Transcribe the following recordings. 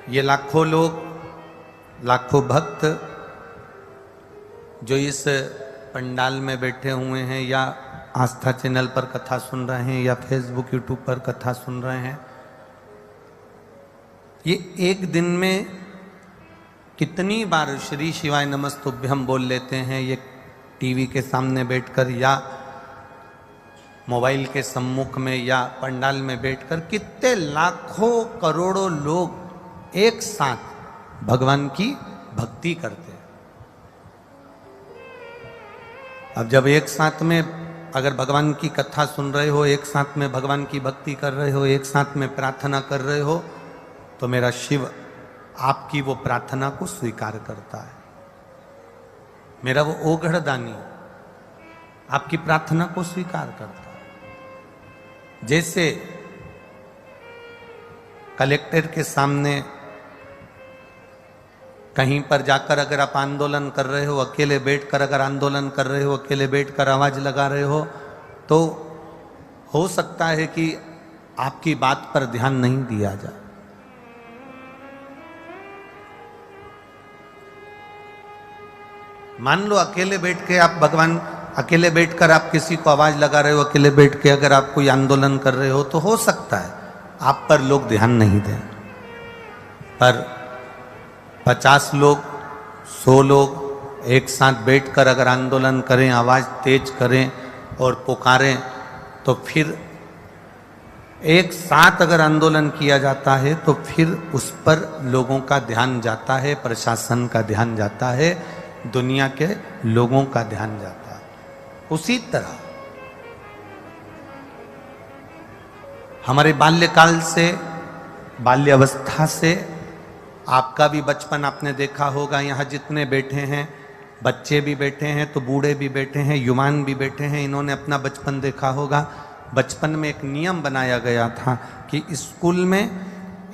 ये लाखों लोग, लाखों भक्त जो इस पंडाल में बैठे हुए हैं या आस्था चैनल पर कथा सुन रहे हैं या फेसबुक यूट्यूब पर कथा सुन रहे हैं, ये एक दिन में कितनी बार श्री शिवाय नमस्तुभ्यम बोल लेते हैं। ये टीवी के सामने बैठकर या मोबाइल के सम्मुख में या पंडाल में बैठकर कितने लाखों करोड़ों लोग एक साथ भगवान की भक्ति करते हैं। अब जब एक साथ में अगर भगवान की कथा सुन रहे हो, एक साथ में भगवान की भक्ति कर रहे हो, एक साथ में प्रार्थना कर रहे हो, तो मेरा शिव आपकी वो प्रार्थना को स्वीकार करता है। मेरा वो ओघड़दानी आपकी प्रार्थना को स्वीकार करता है। जैसे कलेक्टर के सामने कहीं पर जाकर अगर आप आंदोलन कर रहे हो, अकेले बैठकर अगर आंदोलन कर रहे हो, अकेले बैठकर आवाज लगा रहे हो, तो हो सकता है कि आपकी बात पर ध्यान नहीं दिया जाए। मान लो अकेले बैठ के आप भगवान, अकेले बैठकर आप किसी को आवाज लगा रहे हो, अकेले बैठ के अगर आप कोई आंदोलन कर रहे हो, तो हो सकता है आप पर लोग ध्यान नहीं दें। पर 50 लोग, 100 लोग एक साथ बैठकर अगर आंदोलन करें, आवाज तेज करें और पुकारें, तो फिर एक साथ अगर आंदोलन किया जाता है तो फिर उस पर लोगों का ध्यान जाता है, प्रशासन का ध्यान जाता है, दुनिया के लोगों का ध्यान जाता है। उसी तरह हमारे बाल्यकाल से, बाल्यावस्था से, आपका भी बचपन आपने देखा होगा। यहाँ जितने बैठे हैं, बच्चे भी बैठे हैं तो बूढ़े भी बैठे हैं, युवान भी बैठे हैं, इन्होंने अपना बचपन देखा होगा। बचपन में एक नियम बनाया गया था कि स्कूल में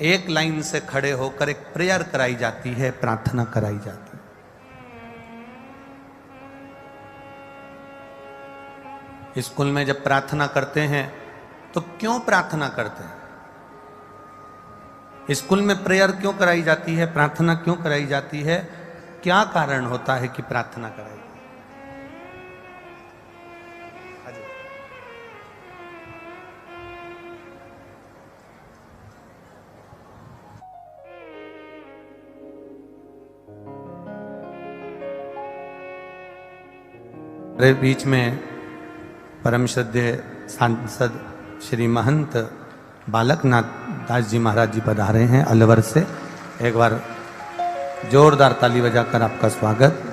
एक लाइन से खड़े होकर एक प्रेयर कराई जाती है, प्रार्थना कराई जाती है। स्कूल में जब प्रार्थना करते हैं तो क्यों प्रार्थना करते हैं? स्कूल में प्रेयर क्यों कराई जाती है, प्रार्थना क्यों कराई जाती है? क्या कारण होता है कि प्रार्थना कराई जाती है? मेरे बीच में परम श्रद्धेय सांसद श्री महंत बालकनाथ दास जी महाराज जी पधारे हैं अलवर से। एक बार जोरदार ताली बजाकर आपका स्वागत।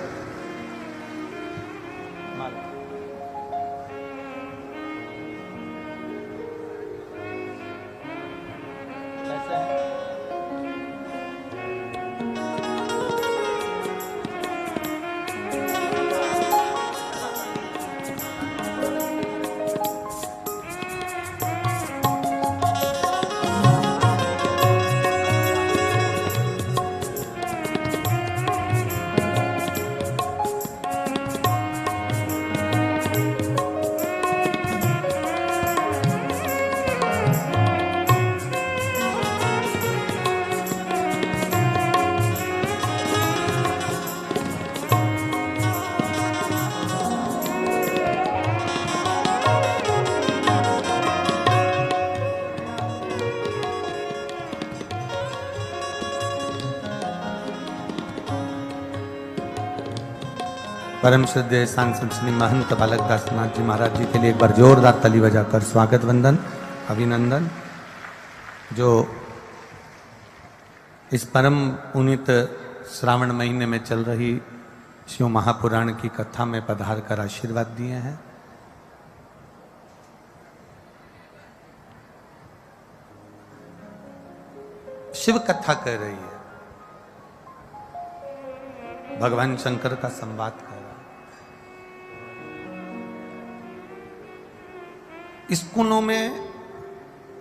परम श्रद्धेय सांसद श्री महंत बालकदास नाथ जी महाराज जी के लिए एक बार जोरदार ताली बजाकर स्वागत, वंदन, अभिनंदन। जो इस परम पुनीत श्रावण महीने में चल रही शिव महापुराण की कथा में पधार कर आशीर्वाद दिए हैं। शिव कथा कह रही है, भगवान शंकर का संवाद कर रहा है। स्कूलों में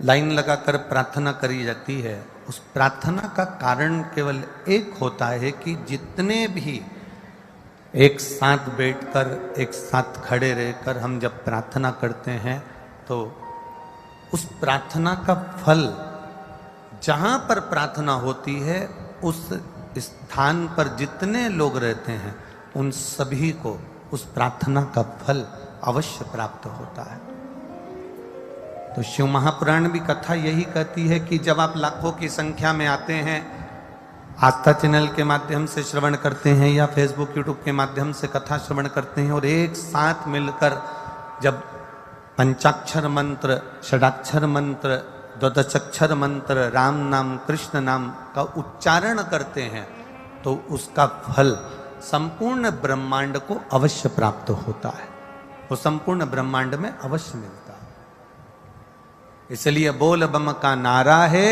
लाइन लगाकर प्रार्थना करी जाती है। उस प्रार्थना का कारण केवल एक होता है कि जितने भी एक साथ बैठकर, एक साथ खड़े रहकर हम जब प्रार्थना करते हैं तो उस प्रार्थना का फल जहां पर प्रार्थना होती है उस स्थान पर जितने लोग रहते हैं उन सभी को उस प्रार्थना का फल अवश्य प्राप्त होता है। तो शिव महापुराण भी कथा यही कहती है कि जब आप लाखों की संख्या में आते हैं, आस्था चैनल के माध्यम से श्रवण करते हैं या फेसबुक यूट्यूब के माध्यम से कथा श्रवण करते हैं और एक साथ मिलकर जब पंचाक्षर मंत्र, षडाक्षर मंत्र, द्वादशाक्षर मंत्र, राम नाम कृष्ण नाम का उच्चारण करते हैं तो उसका फल संपूर्ण ब्रह्मांड को अवश्य प्राप्त होता है, वो संपूर्ण ब्रह्मांड में अवश्य मिलता है। इसलिए बोल बम का नारा है,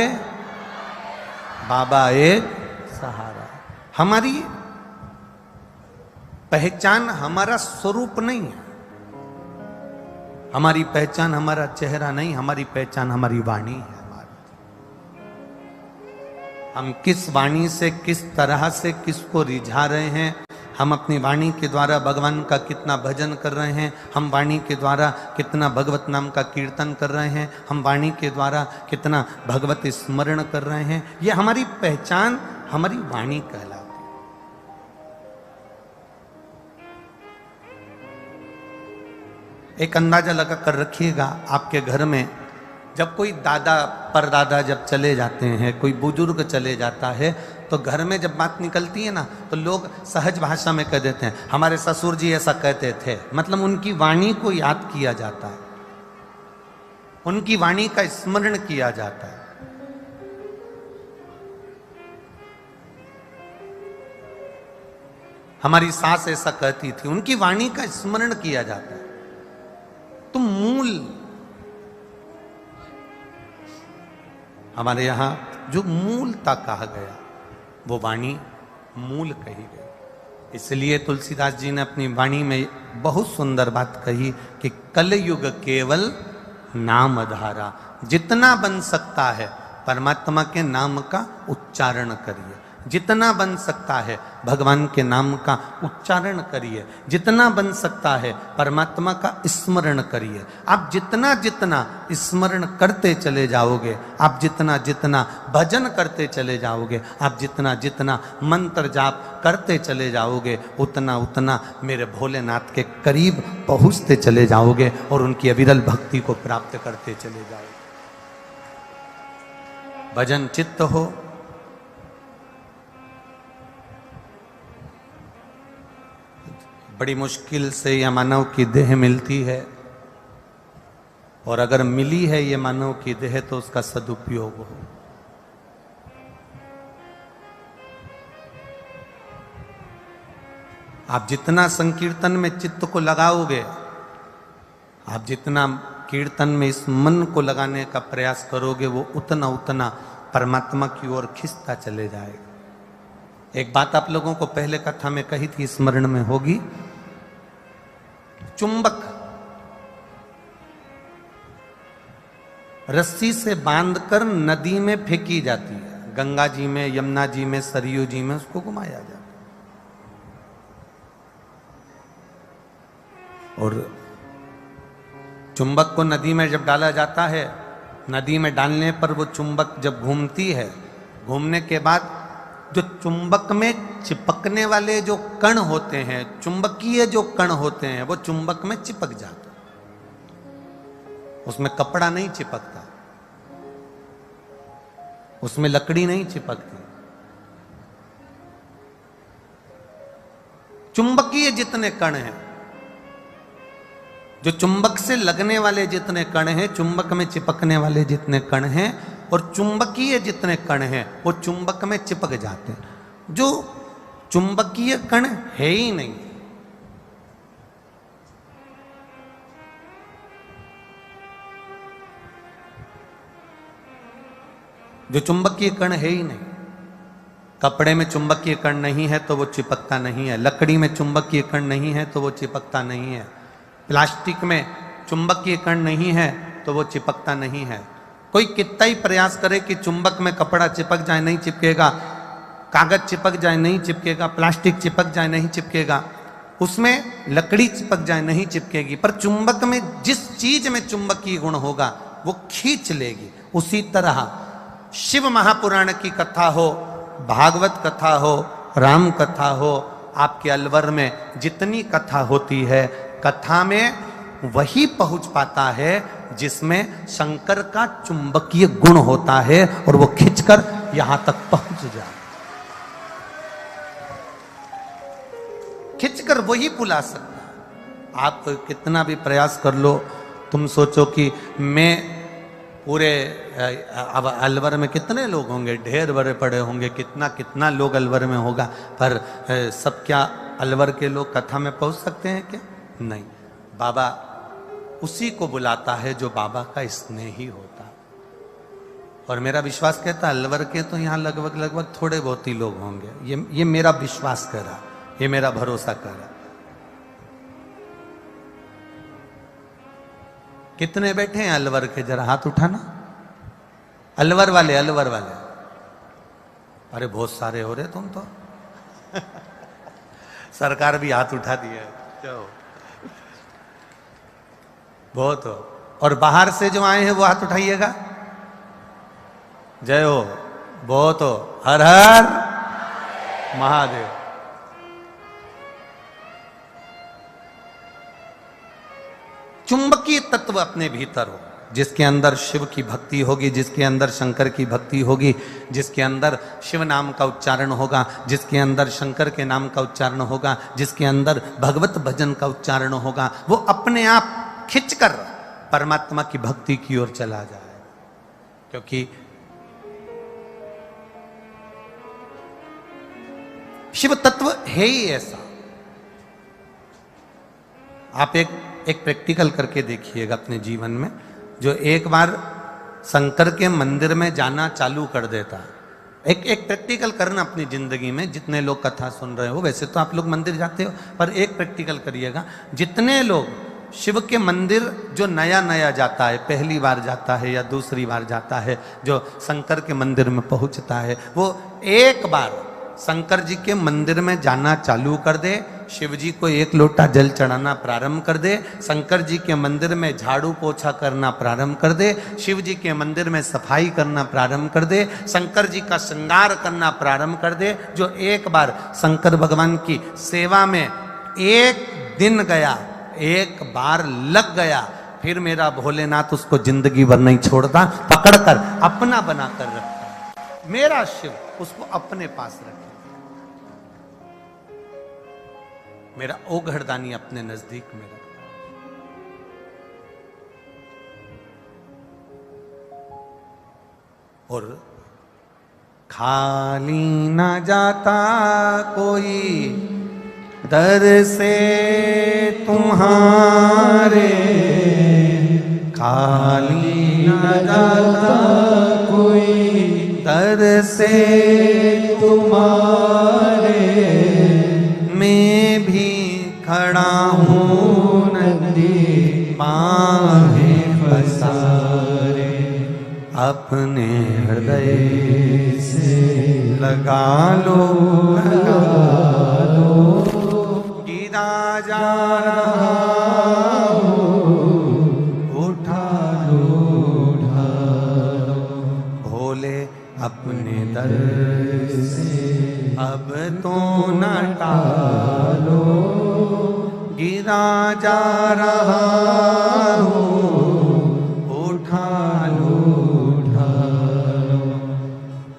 बाबा एक सहारा। हमारी पहचान हमारा स्वरूप नहीं है, हमारी पहचान हमारा चेहरा नहीं, हमारी पहचान हमारी वाणी है। हम किस वाणी से किस तरह से किसको रिझा रहे हैं, हम अपनी वाणी के द्वारा भगवान का कितना भजन कर रहे हैं, हम वाणी के द्वारा कितना भगवत नाम का कीर्तन कर रहे हैं, हम वाणी के द्वारा कितना भगवत स्मरण कर रहे हैं, ये हमारी पहचान हमारी वाणी कहलाती है। एक अंदाजा लगा कर रखिएगा, आपके घर में जब कोई दादा परदादा जब चले जाते हैं, कोई बुजुर्ग चले जाता है, तो घर में जब बात निकलती है ना तो लोग सहज भाषा में कह देते हैं हमारे ससुर जी ऐसा कहते थे। मतलब उनकी वाणी को याद किया जाता है, उनकी वाणी का स्मरण किया जाता है। हमारी सास ऐसा कहती थी, उनकी वाणी का स्मरण किया जाता है। तो मूल हमारे यहां जो मूलता कहा गया वो वाणी मूल कही गई। इसलिए तुलसीदास जी ने अपनी वाणी में बहुत सुंदर बात कही कि कलयुग केवल नाम धारा। जितना बन सकता है परमात्मा के नाम का उच्चारण करिए, जितना बन सकता है भगवान के नाम का उच्चारण करिए, जितना बन सकता है परमात्मा का स्मरण करिए। आप जितना जितना स्मरण करते चले जाओगे, आप जितना जितना भजन करते चले जाओगे, आप जितना जितना मंत्र जाप करते चले जाओगे, उतना उतना मेरे भोलेनाथ के करीब पहुंचते चले जाओगे और उनकी अविरल भक्ति को प्राप्त करते चले जाओगे। भजन चित्त हो, बड़ी मुश्किल से यह मानव की देह मिलती है, और अगर मिली है ये मानव की देह तो उसका सदुपयोग हो। आप जितना संकीर्तन में चित्त को लगाओगे, आप जितना कीर्तन में इस मन को लगाने का प्रयास करोगे, वो उतना उतना परमात्मा की ओर खिंचता चले जाएगा। एक बात आप लोगों को पहले कथा में कही थी, स्मरण में होगी। चुंबक रस्सी से बांधकर नदी में फेंकी जाती है, गंगा जी में, यमुना जी में, सरयू जी में उसको घुमाया जाता है। और चुंबक को नदी में जब डाला जाता है, नदी में डालने पर वो चुंबक जब घूमती है, घूमने के बाद जो चुंबक में चिपकने वाले जो कण होते हैं, चुंबकीय जो कण होते हैं, वो चुंबक में चिपक जाते हैं, उसमें कपड़ा नहीं चिपकता, उसमें लकड़ी नहीं चिपकती। चुंबकीय जितने कण हैं, जो चुंबक से लगने वाले जितने कण हैं, चुंबक में चिपकने वाले जितने कण हैं, और चुंबकीय जितने कण हैं वो चुंबक में चिपक जाते हैं। जो चुंबकीय कण है ही नहीं, जो चुंबकीय कण है ही नहीं। कपड़े में चुंबकीय कण नहीं है तो वो चिपकता नहीं है, लकड़ी में चुंबकीय कण नहीं है तो वो चिपकता नहीं है, प्लास्टिक में चुंबकीय कण नहीं है तो वो चिपकता नहीं है। कोई कितना ही प्रयास करे कि चुंबक में कपड़ा चिपक जाए, नहीं चिपकेगा, कागज चिपक जाए नहीं चिपकेगा, प्लास्टिक चिपक जाए नहीं चिपकेगा, उसमें लकड़ी चिपक जाए नहीं चिपकेगी, पर चुंबक में जिस चीज में चुंबकीय गुण होगा वो खींच लेगी। उसी तरह शिव महापुराण की कथा हो, भागवत कथा हो, राम कथा हो, आपके अलवर में जितनी कथा होती है, कथा में वही पहुंच पाता है जिसमें शंकर का चुंबकीय गुण होता है और वो खिंचकर यहां तक पहुंच जाए, खिंचकर वही बुला सकता है। आप कितना भी प्रयास कर लो, तुम सोचो कि मैं पूरे अब अलवर में कितने लोग होंगे, ढेर बड़े पड़े होंगे, कितना कितना लोग अलवर में होगा, पर सब क्या अलवर के लोग कथा में पहुंच सकते हैं क्या? नहीं। बाबा उसी को बुलाता है जो बाबा का स्नेह ही होता। और मेरा विश्वास कहता है अलवर के तो यहाँ लगभग थोड़े बहुत ही लोग होंगे, ये मेरा विश्वास कर रहा, ये मेरा भरोसा कर रहा। कितने बैठे हैं अलवर के, जरा हाथ उठाना। अलवर वाले, अलवर वाले, अरे बहुत सारे हो रहे तुम तो। सरकार भी हाथ उठा दिया, चलो बहुत हो। और बाहर से जो आए हैं वो हाथ उठाइएगा। जय हो, बहुत हो, हर हर महादेव। चुंबकीय तत्व अपने भीतर हो, जिसके अंदर शिव की भक्ति होगी, जिसके अंदर शंकर की भक्ति होगी, जिसके अंदर शिव नाम का उच्चारण होगा, जिसके अंदर शंकर के नाम का उच्चारण होगा, जिसके अंदर भगवत भजन का उच्चारण होगा, वो अपने आप खिंचकर परमात्मा की भक्ति की ओर चला जाए। क्योंकि शिव तत्व है ही ऐसा। आप एक प्रैक्टिकल करके देखिएगा अपने जीवन में। जो एक बार शंकर के मंदिर में जाना चालू कर देता, एक प्रैक्टिकल करना अपनी जिंदगी में। जितने लोग कथा सुन रहे हो, वैसे तो आप लोग मंदिर जाते हो, पर एक प्रैक्टिकल करिएगा। जितने लोग शिव के मंदिर जो नया नया जाता है, पहली बार जाता है या दूसरी बार जाता है, जो शंकर के मंदिर में पहुंचता है, वो एक बार शंकर जी के मंदिर में जाना चालू कर दे, शिव जी को एक लोटा जल चढ़ाना प्रारंभ कर दे, शंकर जी के मंदिर में झाड़ू पोछा करना प्रारंभ कर दे, शिव जी के मंदिर में सफाई करना प्रारंभ कर दे, शंकर जी का श्रृंगार करना प्रारंभ कर दे। जो एक बार शंकर भगवान की सेवा में एक दिन गया, एक बार लग गया, फिर मेरा भोलेनाथ उसको जिंदगी भर नहीं छोड़ता, पकड़कर अपना बनाकर रखता। मेरा शिव उसको अपने पास रखे, मेरा ओघड़दानी अपने नजदीक में रखता। और खाली ना जाता कोई दर से तुम्हारे, खाली ना जाता कोई दर से तुम्हारे, मैं भी खड़ा हूँ नंदी बाहें पसारे, अपने हृदय से लगा लो, गिरा जा रहा उठा लो, भोले अपने दर से अब तो न टालो, गिरा जा रहा उठा लो।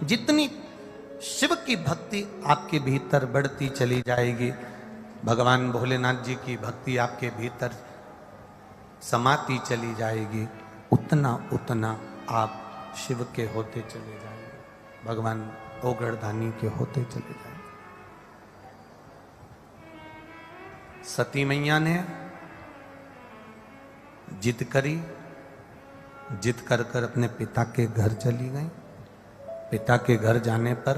जितनी शिव की भक्ति आपके भीतर बढ़ती चली जाएगी, भगवान भोलेनाथ जी की भक्ति आपके भीतर समाती चली जाएगी, उतना उतना आप शिव के होते चले जाएंगे, भगवान ओघड़दानी के होते चले जाएंगे। सती मैया ने जिद करी, जिद कर कर अपने पिता के घर चली गई। पिता के घर जाने पर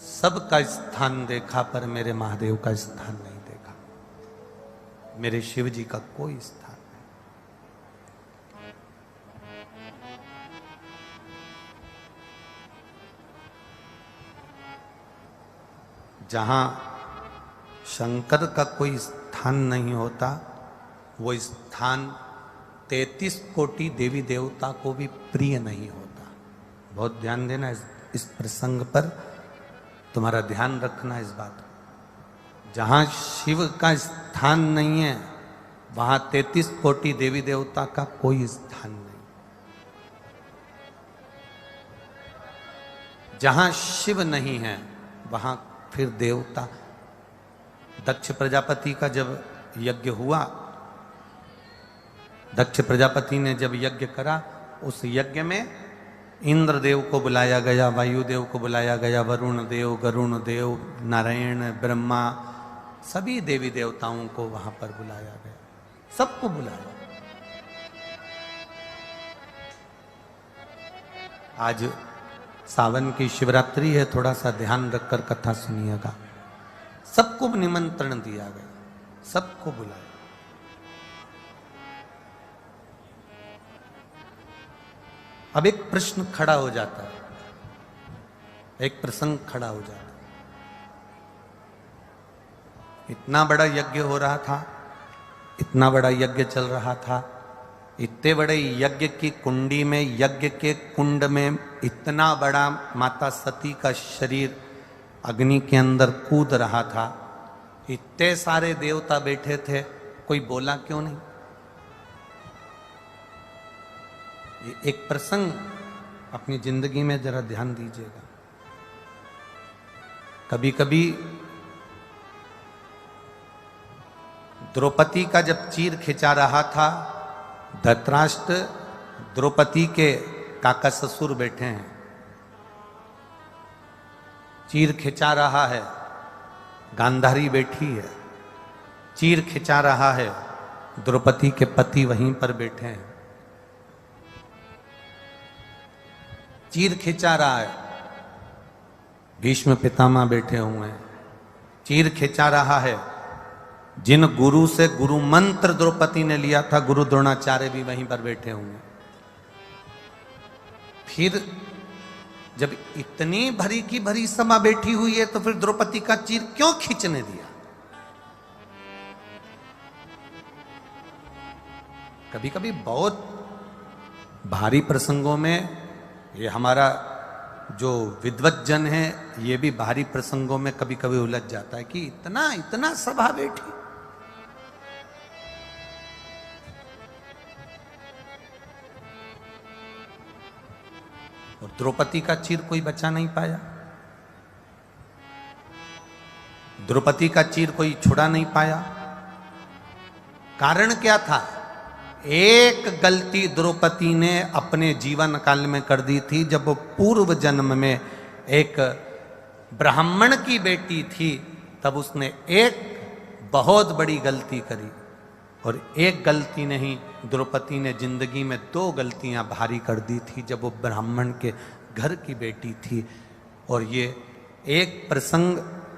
सबका स्थान देखा, पर मेरे महादेव का स्थान नहीं देखा, मेरे शिव जी का कोई स्थान नहीं। जहां शंकर का कोई स्थान नहीं होता, वो स्थान 33 कोटि देवी देवता को भी प्रिय नहीं होता। बहुत ध्यान देना इस प्रसंग पर, तुम्हारा ध्यान रखना इस बात को। जहां शिव का स्थान नहीं है वहां 33 कोटि देवी देवता का कोई स्थान नहीं। जहां शिव नहीं है वहां फिर देवता। दक्ष प्रजापति का जब यज्ञ हुआ, दक्ष प्रजापति ने जब यज्ञ करा, उस यज्ञ में इंद्रदेव को बुलाया गया, वायुदेव को बुलाया गया, वरुण देव, गरुण देव, नारायण, ब्रह्मा, सभी देवी देवताओं को वहां पर बुलाया गया, सबको बुलाया। आज सावन की शिवरात्रि है, थोड़ा सा ध्यान रखकर कथा सुनिएगा। सबको निमंत्रण दिया गया, सबको बुलाया। अब एक प्रश्न खड़ा हो जाता है, एक प्रसंग खड़ा हो जाता है। इतना बड़ा यज्ञ हो रहा था, इतना बड़ा यज्ञ चल रहा था, इतने बड़े यज्ञ की कुंडी में, यज्ञ के कुंड में इतना बड़ा माता सती का शरीर अग्नि के अंदर कूद रहा था, इतने सारे देवता बैठे थे, कोई बोला क्यों नहीं? ये एक प्रसंग अपनी जिंदगी में जरा ध्यान दीजिएगा। कभी कभी द्रौपदी का जब चीर खिंचा रहा था, धृतराष्ट्र द्रौपदी के काका ससुर बैठे हैं, चीर खिंचा रहा है, गांधारी बैठी है, चीर खिंचा रहा है, द्रौपदी के पति वहीं पर बैठे हैं, चीर खिंचा रहा है, भीष्म पितामह बैठे हुए हैं, चीर खिंचा रहा है। जिन गुरु से गुरु मंत्र द्रौपदी ने लिया था, गुरु द्रोणाचार्य भी वहीं पर बैठे हुए हैं। फिर जब इतनी भरी की भरी सभा बैठी हुई है तो फिर द्रौपदी का चीर क्यों खींचने दिया? कभी कभी बहुत भारी प्रसंगों में ये हमारा जो विद्वत जन है, ये भी भारी प्रसंगों में कभी कभी उलझ जाता है कि इतना इतना सभा बैठी। और द्रौपदी का चीर कोई बचा नहीं पाया, द्रौपदी का चीर कोई छुड़ा नहीं पाया। कारण क्या था? एक गलती द्रौपदी ने अपने जीवन काल में कर दी थी, जब वो पूर्व जन्म में एक ब्राह्मण की बेटी थी, तब उसने एक बहुत बड़ी गलती करी। और एक गलती नहीं, द्रौपदी ने जिंदगी में 2 गलतियां भारी कर दी थी जब वो ब्राह्मण के घर की बेटी थी। और ये एक प्रसंग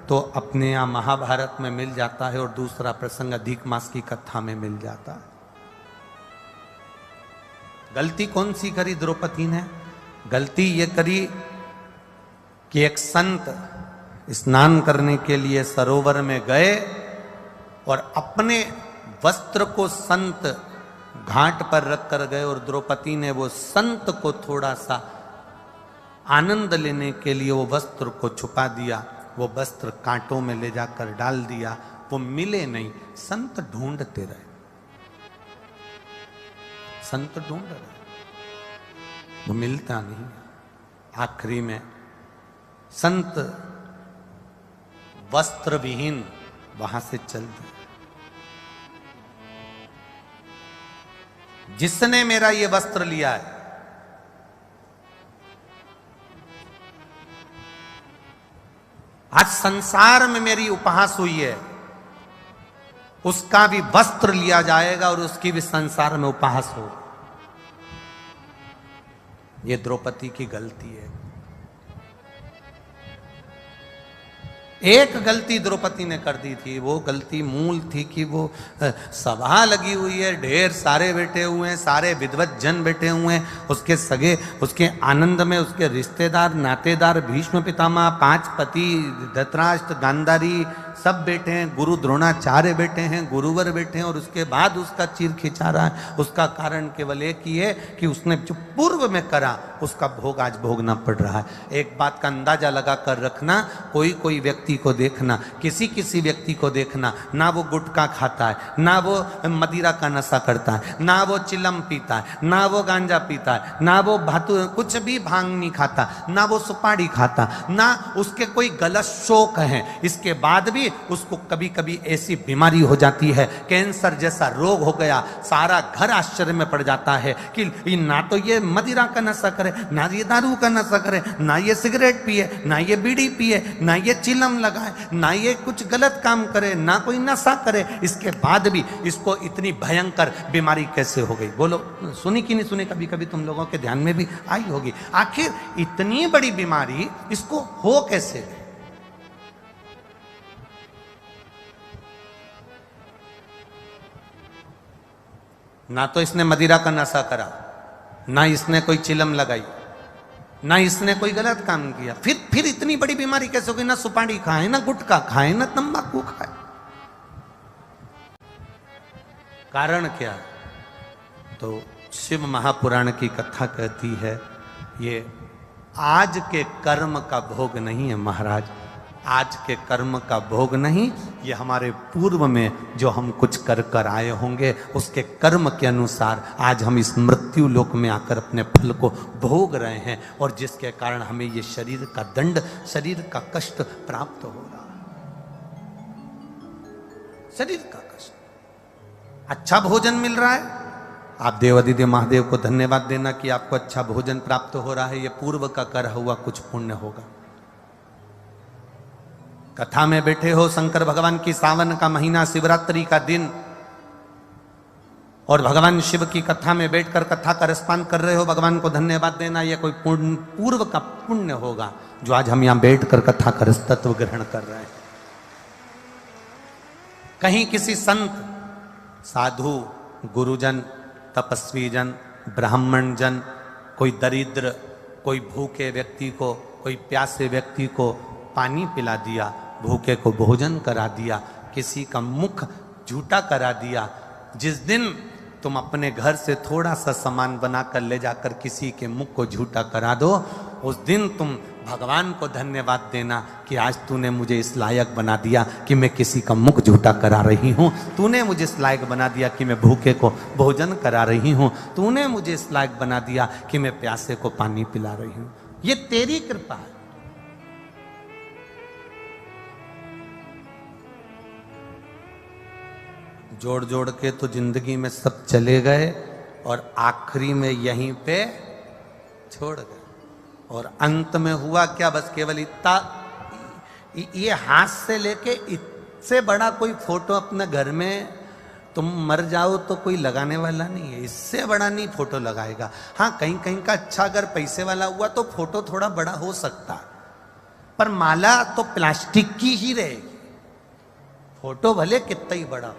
तो अपने यहाँ महाभारत में मिल जाता है और दूसरा प्रसंग अधिक मास की कथा में मिल जाता है। गलती कौन सी करी द्रौपदी ने? गलती ये करी कि एक संत स्नान करने के लिए सरोवर में गए और अपने वस्त्र को संत घाट पर रख कर गए, और द्रौपदी ने वो संत को थोड़ा सा आनंद लेने के लिए वो वस्त्र को छुपा दिया। वो वस्त्र कांटों में ले जाकर डाल दिया, वो मिले नहीं। संत ढूंढते रहे, संत ढूंढ रहे, वो मिलता नहीं। आखिरी में संत वस्त्र विहीन वहां से चल दिए। जिसने मेरा ये वस्त्र लिया है, आज संसार में मेरी उपहास हुई है, उसका भी वस्त्र लिया जाएगा और उसकी भी संसार में उपहास हो। ये द्रौपदी की गलती है। एक गलती द्रौपदी ने कर दी थी, वो गलती मूल थी कि वो सभा लगी हुई है, ढेर सारे बैठे हुए हैं, सारे विद्वत जन बैठे हुए हैं, उसके सगे, उसके आनंद में उसके रिश्तेदार नातेदार, भीष्म पितामह, 5 पति, धृतराष्ट्र, गांधारी, सब बैठे हैं, गुरु द्रोणाचार्य बैठे हैं, गुरुवर बैठे हैं, और उसके बाद उसका चीर खिंचा रहा है। उसका कारण केवल एक ही है कि उसने जो पूर्व में करा उसका भोग आज भोगना पड़ रहा है। एक बात का अंदाजा लगा कर रखना, कोई कोई व्यक्ति को देखना, किसी किसी व्यक्ति को देखना, ना वो गुटखा खाता है, ना वो मदिरा का नशा करता है, ना वो चिलम पीता है, ना वो गांजा पीता है, ना वो भातु कुछ भी भांग नहीं खाता, ना वो सुपारी खाता, ना उसके कोई गलत शौक है, इसके बाद भी उसको कभी कभी ऐसी बीमारी हो जाती है, कैंसर जैसा रोग हो गया, सारा घर आश्चर्य में पड़ जाता है कि ना तो ये मदिरा का नशा करे, ना ये दारू का नशा करे, ना ये सिगरेट पिए, ना ये बीड़ी पिए, ना ये चिलम लगाए, ना ये कुछ गलत काम करे, ना कोई नशा करे, इसके बाद भी इसको इतनी भयंकर बीमारी कैसे हो गई? बोलो, सुनी कि नहीं सुनी? कभी कभी तुम लोगों के ध्यान में भी आई होगी। आखिर इतनी बड़ी बीमारी इसको हो कैसे? ना तो इसने मदिरा का नशा करा, ना इसने कोई चिलम लगाई, ना इसने कोई गलत काम किया, फिर इतनी बड़ी बीमारी कैसे हो गई? ना सुपारी खाए, ना गुटखा खाए, ना तंबाकू खाए। कारण क्या? तो शिव महापुराण की कथा कहती है ये आज के कर्म का भोग नहीं है महाराज, आज के कर्म का भोग नहीं, ये हमारे पूर्व में जो हम कुछ कर कर आए होंगे उसके कर्म के अनुसार आज हम इस मृत्यु लोक में आकर अपने फल को भोग रहे हैं, और जिसके कारण हमें ये शरीर का दंड, शरीर का कष्ट प्राप्त हो रहा है। शरीर का कष्ट, अच्छा भोजन मिल रहा है, आप देवादिदेव महादेव को धन्यवाद देना कि आपको अच्छा भोजन प्राप्त हो रहा है, ये पूर्व का कर हुआ कुछ पुण्य होगा। कथा में बैठे हो, शंकर भगवान की सावन का महीना, शिवरात्रि का दिन, और भगवान शिव की कथा में बैठकर कथा का रसपान कर रहे हो, भगवान को धन्यवाद देना, यह कोई पूर्व का पुण्य होगा जो आज हम यहां बैठकर कथा का रस तत्व ग्रहण कर रहे हैं। कहीं किसी संत, साधु, गुरुजन, तपस्वी जन, ब्राह्मण जन, कोई दरिद्र, कोई भूखे व्यक्ति को, कोई प्यासे व्यक्ति को पानी पिला दिया, भूखे को भोजन करा दिया, किसी का मुख झूठा करा दिया। जिस दिन तुम अपने घर से थोड़ा सा सामान बनाकर ले जाकर किसी के मुख को झूठा करा दो, उस दिन तुम भगवान को धन्यवाद देना कि आज तूने मुझे इस लायक बना दिया कि मैं किसी का मुख झूठा करा रही हूँ, तूने मुझे इस लायक बना दिया कि मैं भूखे को भोजन करा रही हूँ, तूने मुझे इस लायक बना दिया कि मैं प्यासे को पानी पिला रही हूँ। ये तेरी कृपा है। जोड़ जोड़ के तो जिंदगी में सब चले गए और आखिरी में यहीं पे छोड़ गए, और अंत में हुआ क्या? बस केवल इतना, ये हाथ से लेके इससे बड़ा कोई फोटो अपने घर में तुम मर जाओ तो कोई लगाने वाला नहीं है, इससे बड़ा नहीं फोटो लगाएगा। हाँ, कहीं कहीं का अच्छा अगर पैसे वाला हुआ तो फोटो थोड़ा बड़ा हो सकता, पर माला तो प्लास्टिक की ही रहेगी, फोटो भले कितना ही बड़ा हो।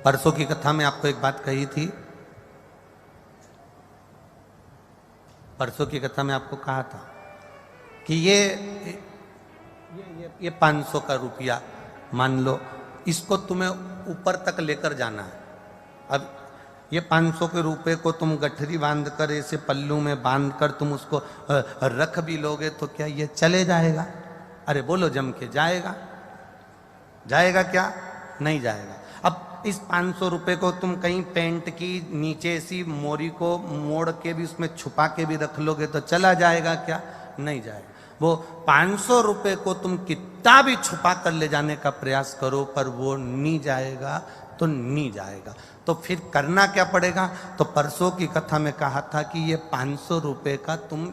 परसों की कथा में आपको एक बात कही थी, परसों की कथा में आपको कहा था कि ये 500 का रुपया मान लो, इसको तुम्हें ऊपर तक लेकर जाना है। अब ये 500 के रुपए को तुम गठरी बांध कर, ऐसे पल्लू में बांध कर तुम उसको रख भी लोगे तो क्या ये चले जाएगा? अरे बोलो जम के, जाएगा? जाएगा क्या? नहीं जाएगा। अब इस 500 रुपए को तुम कहीं पेंट की नीचे सी मोरी को मोड़ के भी उसमें छुपा के भी रख लोगे तो चला जाएगा क्या? नहीं जाएगा। वो 500 रुपए को तुम कितना भी छुपा कर ले जाने का प्रयास करो, पर वो नहीं जाएगा तो नहीं जाएगा। तो फिर करना क्या पड़ेगा? तो परसों की कथा में कहा था कि ये 500 रुपए का तुम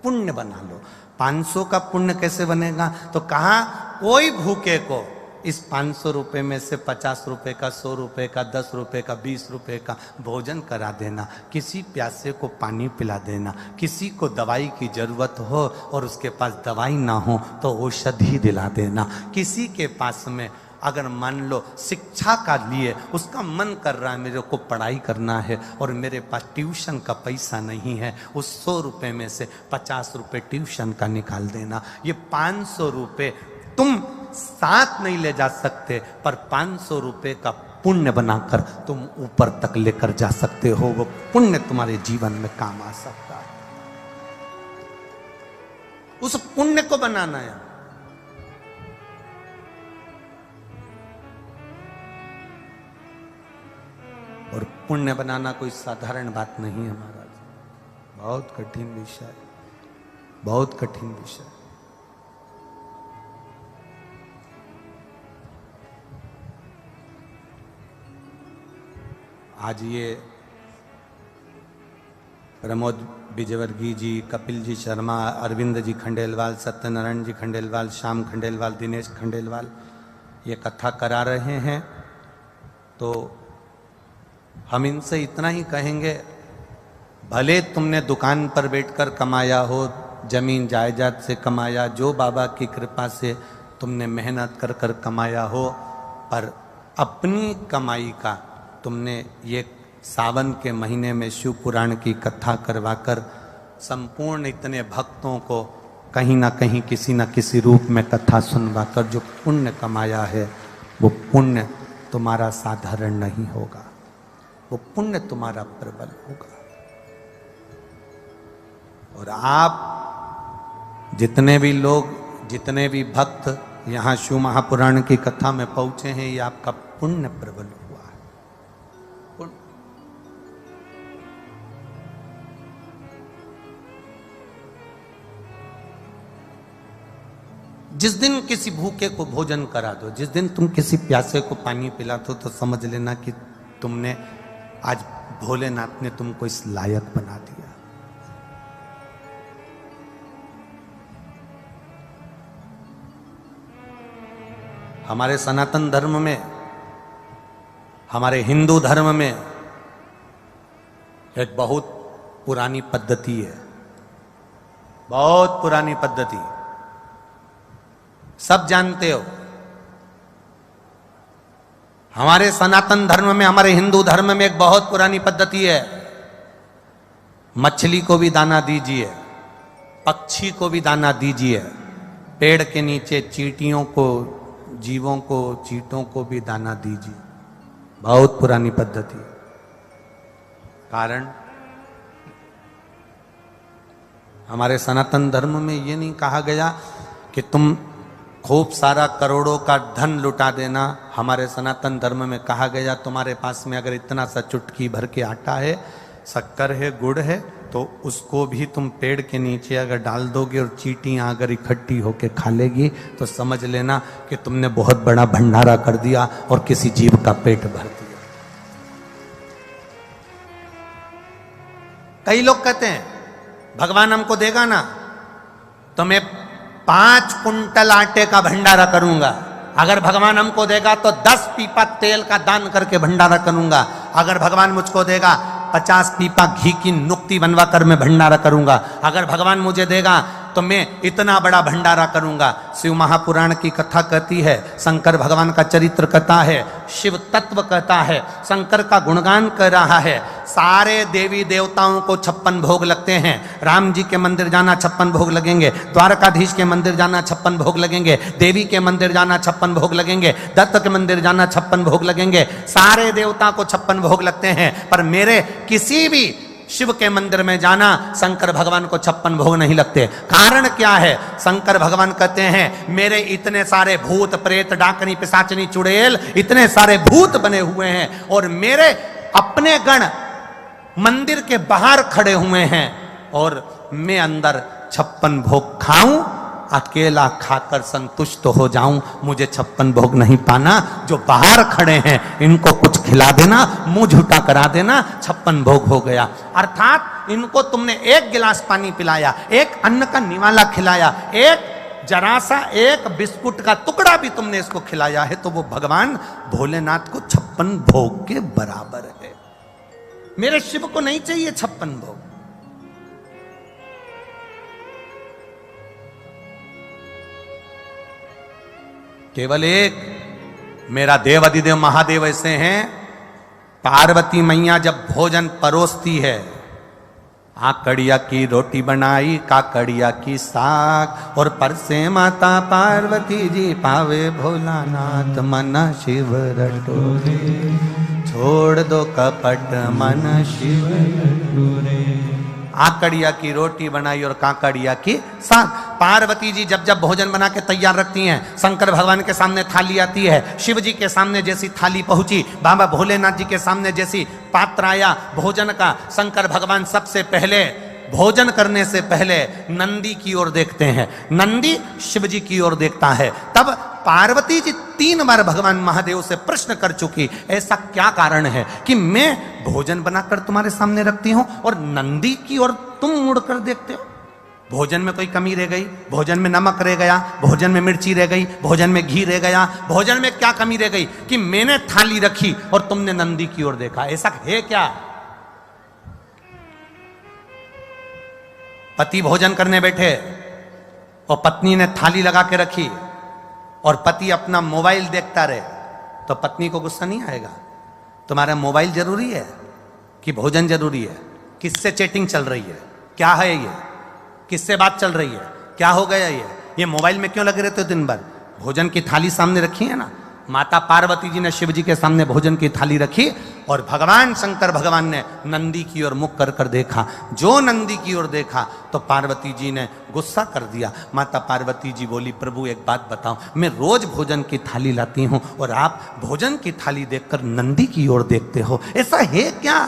पुण्य बना लो। 500 का पुण्य कैसे बनेगा? तो कहा कोई भूखे को इस 500 रुपए में से 50 रुपए का, 100 रुपए का, 10 रुपए का, 20 रुपए का भोजन करा देना, किसी प्यासे को पानी पिला देना, किसी को दवाई की जरूरत हो और उसके पास दवाई ना हो तो औषधि दिला देना, किसी के पास में अगर मान लो शिक्षा का लिए उसका मन कर रहा है मेरे को पढ़ाई करना है और मेरे पास ट्यूशन का पैसा नहीं है, उस 100 रुपये में से 50 रुपये ट्यूशन का निकाल देना। ये 500 रुपये तुम साथ नहीं ले जा सकते, पर 500 रुपये का पुण्य बनाकर तुम ऊपर तक लेकर जा सकते हो। वो पुण्य तुम्हारे जीवन में काम आ सकता है। उस पुण्य को बनाना है। और पुण्य बनाना कोई साधारण बात नहीं है महाराज, बहुत कठिन विषय, बहुत कठिन विषय। आज ये प्रमोद विजयवर्गीय जी, कपिल जी शर्मा, अरविंद जी खंडेलवाल, सत्यनारायण जी खंडेलवाल, श्याम खंडेलवाल, दिनेश खंडेलवाल ये कथा करा रहे हैं, तो हम इनसे इतना ही कहेंगे, भले तुमने दुकान पर बैठकर कमाया हो, जमीन जायदाद से कमाया, जो बाबा की कृपा से तुमने मेहनत कर कर कमाया हो, पर अपनी कमाई का तुमने ये सावन के महीने में शिव पुराण की कथा करवाकर संपूर्ण इतने भक्तों को कहीं ना कहीं किसी न किसी रूप में कथा सुनवाकर जो पुण्य कमाया है, वो पुण्य तुम्हारा साधारण नहीं होगा, वो पुण्य तुम्हारा प्रबल होगा। और आप जितने भी लोग, जितने भी भक्त यहाँ शिव महापुराण की कथा में पहुंचे हैं, ये आपका पुण्य प्रबल हुआ है। जिस दिन किसी भूखे को भोजन करा दो, जिस दिन तुम किसी प्यासे को पानी पिला दो, तो समझ लेना कि तुमने आज भोलेनाथ ने तुमको इस लायक बना दिया। हमारे सनातन धर्म में, हमारे हिंदू धर्म में एक बहुत पुरानी पद्धति है, बहुत पुरानी पद्धति, सब जानते हो। हमारे सनातन धर्म में, हमारे हिंदू धर्म में एक बहुत पुरानी पद्धति है, मछली को भी दाना दीजिए, पक्षी को भी दाना दीजिए, पेड़ के नीचे चींटियों को, जीवों को, चींटों को भी दाना दीजिए। बहुत पुरानी पद्धति। कारण हमारे सनातन धर्म में ये नहीं कहा गया कि तुम खूब सारा करोड़ों का धन लुटा देना। हमारे सनातन धर्म में कहा गया तुम्हारे पास में अगर इतना सा चुटकी भर के आटा है, शक्कर है, गुड़ है, तो उसको भी तुम पेड़ के नीचे अगर डाल दोगे और चींटियां अगर इकट्ठी होके खा लेगी, तो समझ लेना कि तुमने बहुत बड़ा भंडारा कर दिया और किसी जीव का पेट भर दिया। कई लोग कहते हैं भगवान हमको देगा ना तो मैं 5 कुंटल आटे का भंडारा करूंगा, अगर भगवान हमको देगा तो 10 पीपा तेल का दान करके भंडारा करूंगा, अगर भगवान मुझको देगा 50 पीपा घी की नुक्ति बनवा कर मैं भंडारा करूंगा, अगर भगवान मुझे देगा तो मैं इतना बड़ा भंडारा करूंगा। शिव महापुराण की कथा कहती है, शंकर भगवान का चरित्र कहता है, शिव तत्व कहता है, शंकर का गुणगान कर रहा है। सारे देवी देवताओं को 56 भोग लगते हैं। राम जी के मंदिर जाना 56 भोग लगेंगे, द्वारकाधीश के मंदिर जाना 56 भोग लगेंगे, देवी के मंदिर जाना 56 भोग लगेंगे, दत्त के मंदिर जाना 56 भोग लगेंगे। सारे देवता को 56 भोग लगते हैं, पर मेरे किसी भी शिव के मंदिर में जाना शंकर भगवान को 56 भोग नहीं लगते। कारण क्या है? शंकर भगवान कहते हैं मेरे इतने सारे भूत प्रेत डाकनी पिशाचनी चुड़ैल इतने सारे भूत बने हुए हैं और मेरे अपने गण मंदिर के बाहर खड़े हुए हैं और मैं अंदर 56 भोग खाऊं, अकेला खाकर संतुष्ट हो जाऊं, मुझे 56 भोग नहीं पाना। जो बाहर खड़े हैं इनको कुछ खिला देना, मुंह झूठा करा देना, 56 भोग हो गया। अर्थात इनको तुमने एक गिलास पानी पिलाया, एक अन्न का निवाला खिलाया, एक जरा सा एक बिस्कुट का टुकड़ा भी तुमने इसको खिलाया है, तो वो भगवान भोलेनाथ को 56 भोग के बराबर है। मेरे शिव को नहीं चाहिए 56 भोग। केवल एक मेरा देव अधिदेव महादेव ऐसे हैं, पार्वती मैया जब भोजन परोसती है, आकड़िया की रोटी बनाई, काकड़िया की साग, और परसे माता पार्वती जी पावे भोलानाथ, मन शिव रटोरे, छोड़ दो कपट मन शिव रटोरे। आकड़िया की रोटी बनाई और काकड़िया की साग। पार्वती जी जब जब भोजन बना के तैयार रखती हैं, शंकर भगवान के सामने थाली आती है, शिव जी के सामने जैसी थाली पहुंची, बाबा भोलेनाथ जी के सामने जैसी पात्र आया भोजन का, शंकर भगवान सबसे पहले भोजन करने से पहले नंदी की ओर देखते हैं, नंदी शिव जी की ओर देखता है। तब पार्वती जी 3 बार भगवान महादेव से प्रश्न कर चुकी, ऐसा क्या कारण है कि मैं भोजन बनाकर तुम्हारे सामने रखती हूं और नंदी की ओर तुम मुड़कर देखते हो? भोजन में कोई कमी रह गई, भोजन में नमक रह गया, भोजन में मिर्ची रह गई, भोजन में घी रह गया, भोजन में क्या कमी रह गई कि मैंने थाली रखी और तुमने नंदी की ओर देखा? ऐसा है क्या? पति भोजन करने बैठे और पत्नी ने थाली लगा के रखी और पति अपना मोबाइल देखता रहे, तो पत्नी को गुस्सा नहीं आएगा? तुम्हारा मोबाइल जरूरी है कि भोजन जरूरी है? किससे चैटिंग चल रही है? क्या है ये? किससे बात चल रही है? क्या हो गया ये मोबाइल में क्यों लगे रहते हो दिन भर? भोजन की थाली सामने रखी है ना। माता पार्वती जी ने शिव जी के सामने भोजन की थाली रखी और भगवान शंकर भगवान ने नंदी की ओर मुख कर कर देखा। जो नंदी की ओर देखा तो पार्वती जी ने गुस्सा कर दिया। माता पार्वती जी बोली, प्रभु एक बात बताओ, मैं रोज भोजन की थाली लाती हूं और आप भोजन की थाली देखकर नंदी की ओर देखते हो, ऐसा है क्या?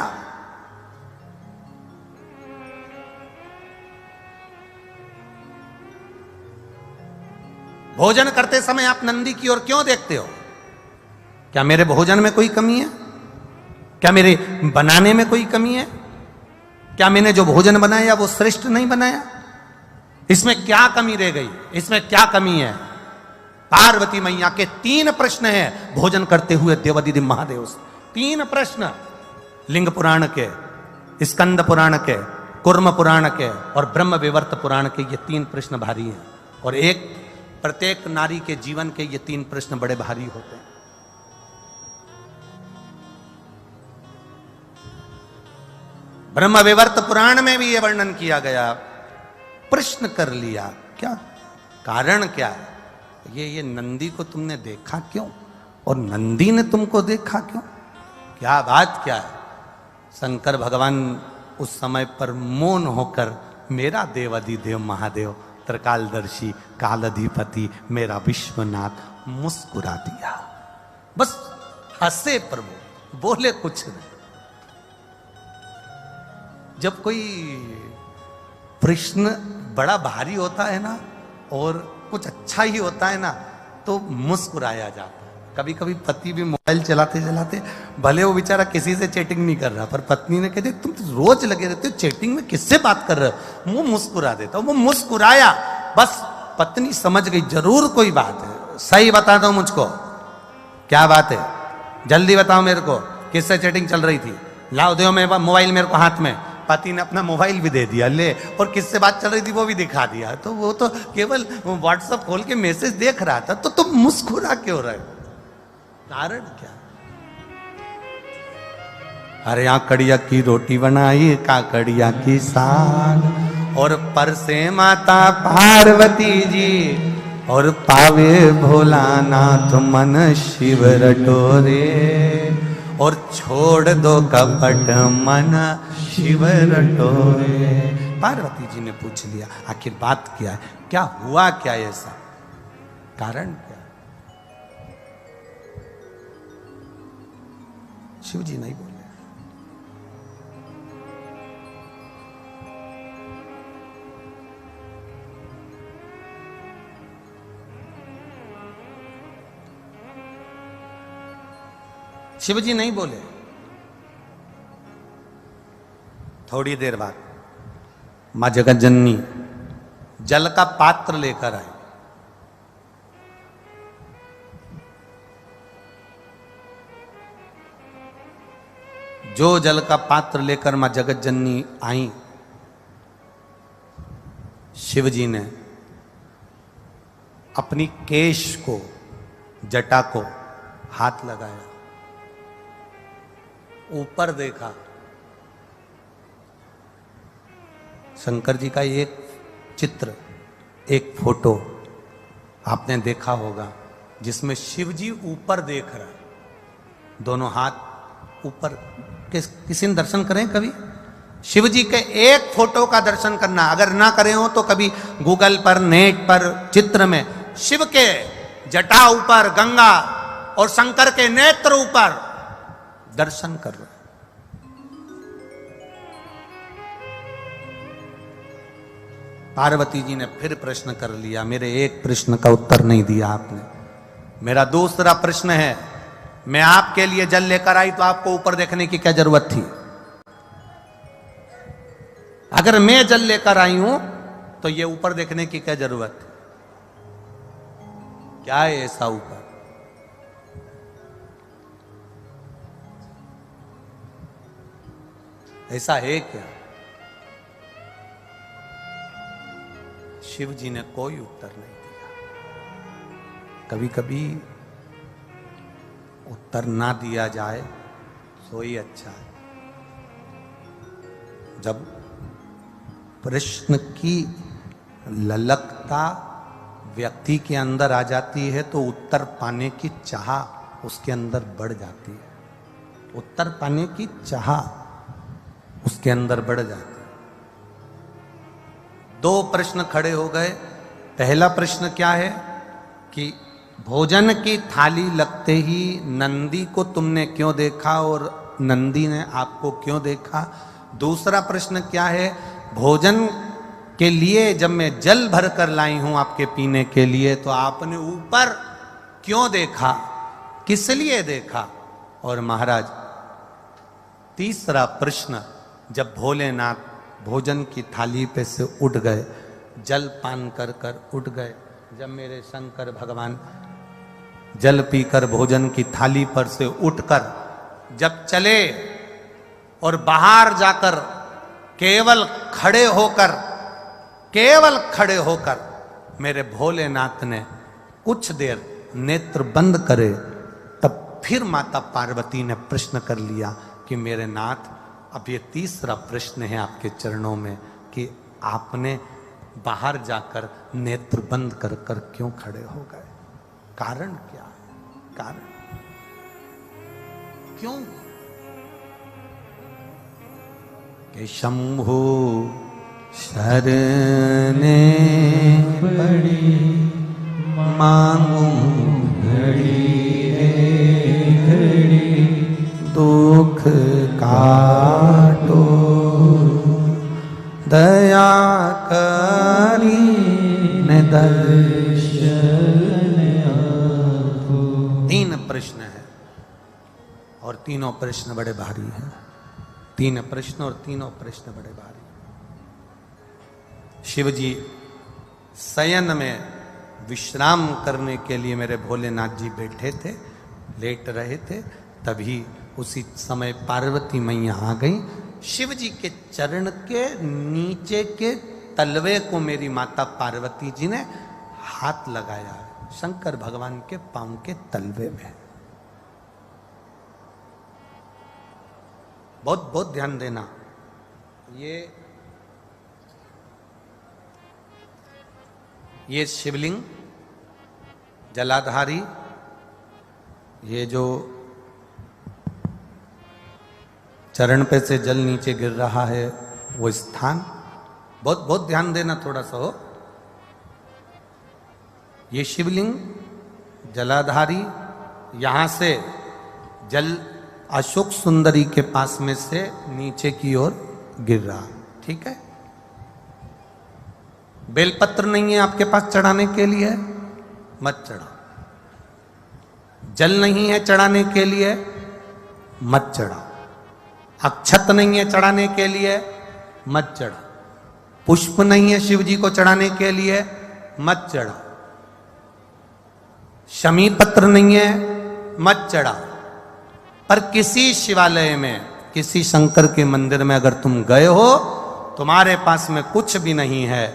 भोजन करते समय आप नंदी की ओर क्यों देखते हो? क्या मेरे भोजन में कोई कमी है? क्या मेरे बनाने में कोई कमी है? क्या मैंने जो भोजन बनाया वो श्रेष्ठ नहीं बनाया? इसमें क्या कमी रह गई? इसमें क्या कमी है? पार्वती मैया के 3 प्रश्न हैं भोजन करते हुए देवाधिदेव महादेव से। 3 प्रश्न, लिंग पुराण के, स्कंद पुराण के, कुर्म पुराण के और ब्रह्म विवर्त पुराण के, ये 3 प्रश्न भारी हैं। और प्रत्येक नारी के जीवन के ये 3 प्रश्न बड़े भारी होते हैं। ब्रह्म विवर्त पुराण में भी ये वर्णन किया गया। प्रश्न कर लिया, क्या कारण क्या है? ये नंदी को तुमने देखा क्यों और नंदी ने तुमको देखा क्यों? क्या बात क्या है? शंकर भगवान उस समय पर मौन होकर, मेरा देवाधिदेव महादेव, त्रिकालदर्शी, कालाधिपति, मेरा विश्वनाथ, मुस्कुरा दिया। बस हंसे प्रभु, बोले कुछ नहीं। जब कोई प्रश्न बड़ा भारी होता है ना और कुछ अच्छा ही होता है ना, तो मुस्कुराया जाता है। कभी कभी पति भी मोबाइल चलाते चलाते, भले वो बेचारा किसी से चैटिंग नहीं कर रहा, पर पत्नी ने कहते तुम रोज लगे रहते हो चैटिंग में, किससे बात कर रहे हो? वो मुस्कुरा देता। वो मुस्कुराया, बस पत्नी समझ गई जरूर कोई बात है। सही बता दो मुझको, क्या बात है? जल्दी बताओ मेरे को, किससे चैटिंग चल रही थी? लाओ दो मेरे मोबाइल मेरे को हाथ में। पति ने अपना मोबाइल भी दे दिया, ले, और किससे बात चल रही थी वो भी दिखा दिया। तो वो तो केवल व्हाट्सएप खोल के मैसेज देख रहा था, तो तुम मुस्कुरा क्यों रहे? कारण क्या? अरे आकड़िया की रोटी बनाई, काकड़िया की साग, और परसे माता पार्वती जी, और पावे भोलानाथ, मन शिव रटोरे, और छोड़ दो कपट मन शिव रटोरे। पार्वती जी ने पूछ लिया, आखिर बात क्या है? क्या हुआ? क्या ऐसा कारण क्या? शिव जी नहीं बोले। शिव जी नहीं बोले। थोड़ी देर बाद मां जगत जननी जल का पात्र लेकर आई। जो जल का पात्र लेकर मां जगत जननी आई, शिव जी ने अपनी केश को, जटा को हाथ लगाया, ऊपर देखा, शंकर जी का एक चित्र, एक फोटो आपने देखा होगा जिसमें शिव जी ऊपर देख रहा है, दोनों हाथ ऊपर। किसी ने दर्शन करें कभी? शिव जी के एक फोटो का दर्शन करना, अगर ना करे हो तो कभी गूगल पर, नेट पर, चित्र में शिव के जटा ऊपर गंगा और शंकर के नेत्र ऊपर दर्शन कर रहे। पार्वती जी ने फिर प्रश्न कर लिया, मेरे एक प्रश्न का उत्तर नहीं दिया आपने। मेरा दूसरा प्रश्न है, मैं आपके लिए जल लेकर आई तो आपको ऊपर देखने की क्या जरूरत थी? अगर मैं जल लेकर आई हूं तो ये ऊपर देखने की क्या जरूरत है? क्या है ऐसा ऊपर? ऐसा है क्या? शिव जी ने कोई उत्तर नहीं दिया। कभी कभी उत्तर ना दिया जाए तो ही अच्छा है। जब प्रश्न की ललकता व्यक्ति के अंदर आ जाती है तो उत्तर पाने की चाह उसके अंदर बढ़ जाती है। उत्तर पाने की चाह उसके अंदर बढ़ जाती है। दो प्रश्न खड़े हो गए। पहला प्रश्न क्या है कि भोजन की थाली लगते ही नंदी को तुमने क्यों देखा और नंदी ने आपको क्यों देखा? दूसरा प्रश्न क्या है, भोजन के लिए जब मैं जल भर कर लाई हूं आपके पीने के लिए तो आपने ऊपर क्यों देखा, किस लिए देखा? और महाराज तीसरा प्रश्न, जब भोलेनाथ भोजन की थाली पे से उठ गए, जल पान कर कर उठ गए, जब मेरे शंकर भगवान जल पीकर भोजन की थाली पर से उठकर जब चले और बाहर जाकर केवल खड़े होकर मेरे भोलेनाथ ने कुछ देर नेत्र बंद करे, तब फिर माता पार्वती ने प्रश्न कर लिया कि मेरे नाथ, अब ये तीसरा प्रश्न है आपके चरणों में कि आपने बाहर जाकर नेत्र बंद कर कर क्यों खड़े हो गए? कारण क्या है? कारण क्यों? कि शंभु शरणे पड़ी मांगू घड़ी रे घड़ी दुख काटो दया करी ने दर्शन आपको। तीन प्रश्न है और तीनों प्रश्न बड़े भारी हैं। तीन प्रश्न और तीनों प्रश्न बड़े भारी। शिव जी शयन में विश्राम करने के लिए मेरे भोलेनाथ जी बैठे थे, लेट रहे थे, तभी उसी समय पार्वती मैया आ गई। शिव जी के चरण के नीचे के तलवे को मेरी माता पार्वती जी ने हाथ लगाया है, शंकर भगवान के पांव के तलवे में। बहुत बहुत ध्यान देना। ये शिवलिंग जलाधारी, ये जो चरण पे से जल नीचे गिर रहा है वो स्थान, बहुत बहुत ध्यान देना थोड़ा सा हो। ये शिवलिंग जलाधारी, यहां से जल अशोक सुंदरी के पास में से नीचे की ओर गिर रहा, ठीक है। बेलपत्र नहीं है आपके पास चढ़ाने के लिए, मत चढ़ाओ। जल नहीं है चढ़ाने के लिए, मत चढ़ाओ। अक्षत नहीं है चढ़ाने के लिए, मत चढ़ाओ। पुष्प नहीं है शिव जी को चढ़ाने के लिए, मत चढ़ाओ। शमी पत्र नहीं है, मत चढ़ाओ। पर किसी शिवालय में, किसी शंकर के मंदिर में अगर तुम गए हो, तुम्हारे पास में कुछ भी नहीं है,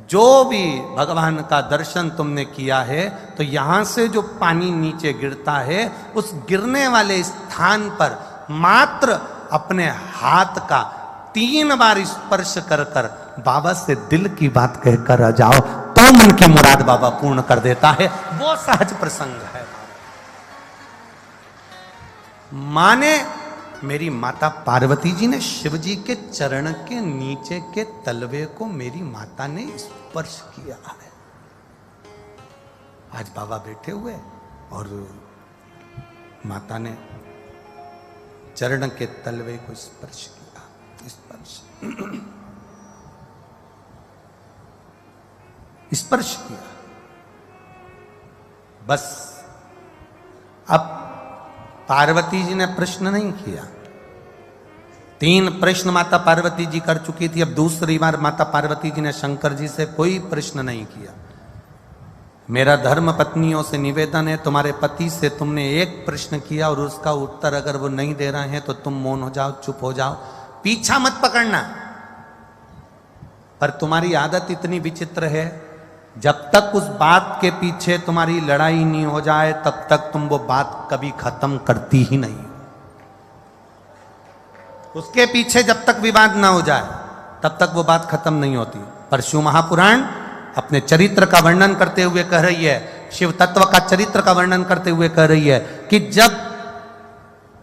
जो भी भगवान का दर्शन तुमने किया है तो यहां से जो पानी नीचे गिरता है उस गिरने वाले स्थान पर मात्र अपने हाथ का 3 बार स्पर्श कर कर बाबा से दिल की बात कहकर आ जाओ तो मन की मुराद बाबा पूर्ण कर देता है। वो सहज प्रसंग है। माने मेरी माता पार्वती जी ने शिव जी के चरण के नीचे के तलवे को मेरी माता ने स्पर्श किया है। आज बाबा बैठे हुए और माता ने चरण के तलवे को स्पर्श किया। स्पर्श किया। बस अब पार्वती जी ने प्रश्न नहीं किया। 3 प्रश्न माता पार्वती जी कर चुकी थी। अब दूसरी बार माता पार्वती जी ने शंकर जी से कोई प्रश्न नहीं किया। मेरा धर्म पत्नियों से निवेदन है, तुम्हारे पति से तुमने एक प्रश्न किया और उसका उत्तर अगर वो नहीं दे रहे हैं तो तुम मौन हो जाओ, चुप हो जाओ, पीछा मत पकड़ना। पर तुम्हारी आदत इतनी विचित्र है, जब तक उस बात के पीछे तुम्हारी लड़ाई नहीं हो जाए तब तक तुम वो बात कभी खत्म करती ही नहीं। उसके पीछे जब तक विवाद ना हो जाए तब तक वो बात खत्म नहीं होती। पर शिव महापुराण अपने चरित्र का वर्णन करते हुए कह रही है, शिव तत्व का चरित्र का वर्णन करते हुए कह रही है कि जब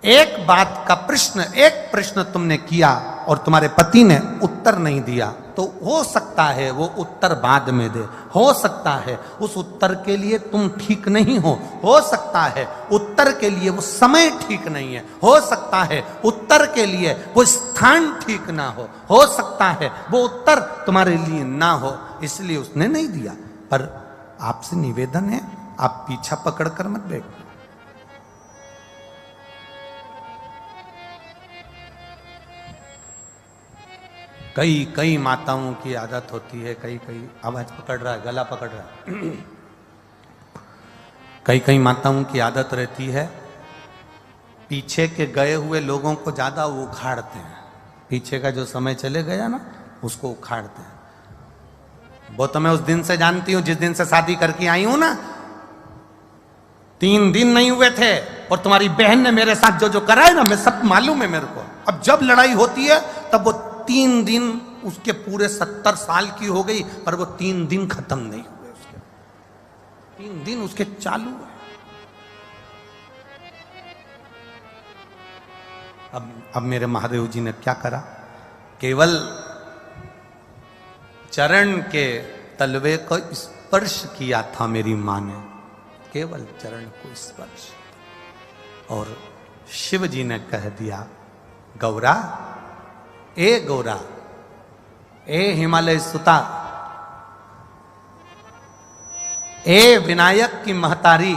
एक बात का प्रश्न, एक प्रश्न तुमने किया और तुम्हारे पति ने उत्तर नहीं दिया तो हो सकता है वो उत्तर बाद में दे, हो सकता है उस उत्तर के लिए तुम ठीक नहीं हो सकता है उत्तर के लिए वो समय ठीक नहीं है, हो सकता है उत्तर के लिए वो स्थान ठीक ना हो सकता है वो उत्तर तुम्हारे लिए ना हो, इसलिए उसने नहीं दिया। पर आपसे निवेदन है, आप पीछा पकड़कर मत बैठो। कई माताओं की आदत होती है, कई आवाज पकड़ रहा है, गला पकड़ रहा है। कई माताओं की आदत रहती है, पीछे के गए हुए लोगों को ज्यादा उखाड़ते हैं। पीछे का जो समय चले गया ना उसको उखाड़ते हैं। वो तो मैं उस दिन से जानती हूं जिस दिन से शादी करके आई हूं ना, 3 दिन नहीं हुए थे और तुम्हारी बहन ने मेरे साथ जो जो करा है ना, मैं सब मालूम है मेरे को। अब जब लड़ाई होती है तब वो 3 दिन, उसके पूरे 70 साल की हो गई पर वो 3 दिन खत्म नहीं हुए। उसके 3 दिन उसके चालू है। अब मेरे महादेव जी ने क्या करा, केवल चरण के तलवे को स्पर्श किया था मेरी मां ने, केवल चरण को स्पर्श। और शिव जी ने कह दिया, गौरा, ए गौरा, ए हिमालय सुता, ए विनायक की महतारी,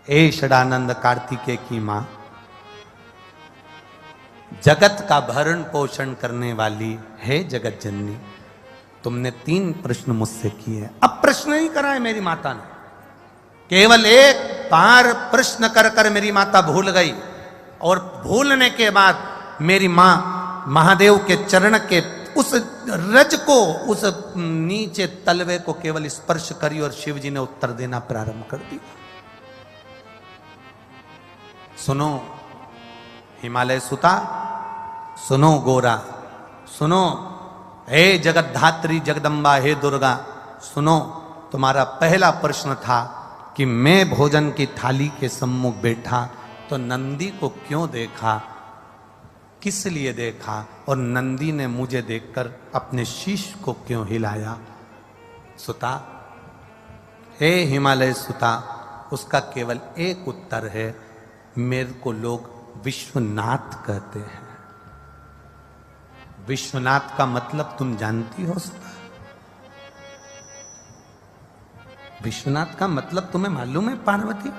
ए षडानंद कार्तिकेय की मां, जगत का भरण पोषण करने वाली है जगत जननी, तुमने 3 प्रश्न मुझसे किए। अब प्रश्न नहीं करा है मेरी माता ने, केवल एक बार प्रश्न कर कर मेरी माता भूल गई और भूलने के बाद मेरी मां महादेव के चरण के उस रज को, उस नीचे तलवे को केवल स्पर्श करी और शिव जी ने उत्तर देना प्रारंभ कर दिया। सुनो हिमालय सुता, सुनो गोरा, सुनो हे जगत धात्री जगदम्बा, हे दुर्गा, सुनो, तुम्हारा पहला प्रश्न था कि मैं भोजन की थाली के सम्मुख बैठा तो नंदी को क्यों देखा, किस लिए देखा, और नंदी ने मुझे देखकर अपने शीश को क्यों हिलाया। सुता, हे हिमालय सुता, उसका केवल एक उत्तर है, मेरे को लोग विश्वनाथ कहते हैं। विश्वनाथ का मतलब तुम जानती हो सुता? विश्वनाथ का मतलब तुम्हें मालूम है पार्वती?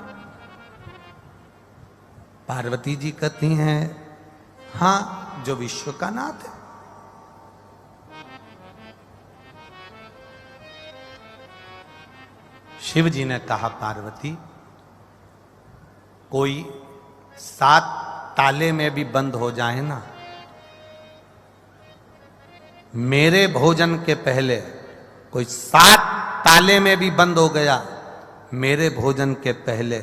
पार्वती जी कहती हैं, हां, जो विश्व का नाथ है। शिव जी ने कहा, पार्वती, कोई 7 ताले में भी बंद हो जाए ना मेरे भोजन के पहले कोई 7 ताले में भी बंद हो गया, मेरे भोजन के पहले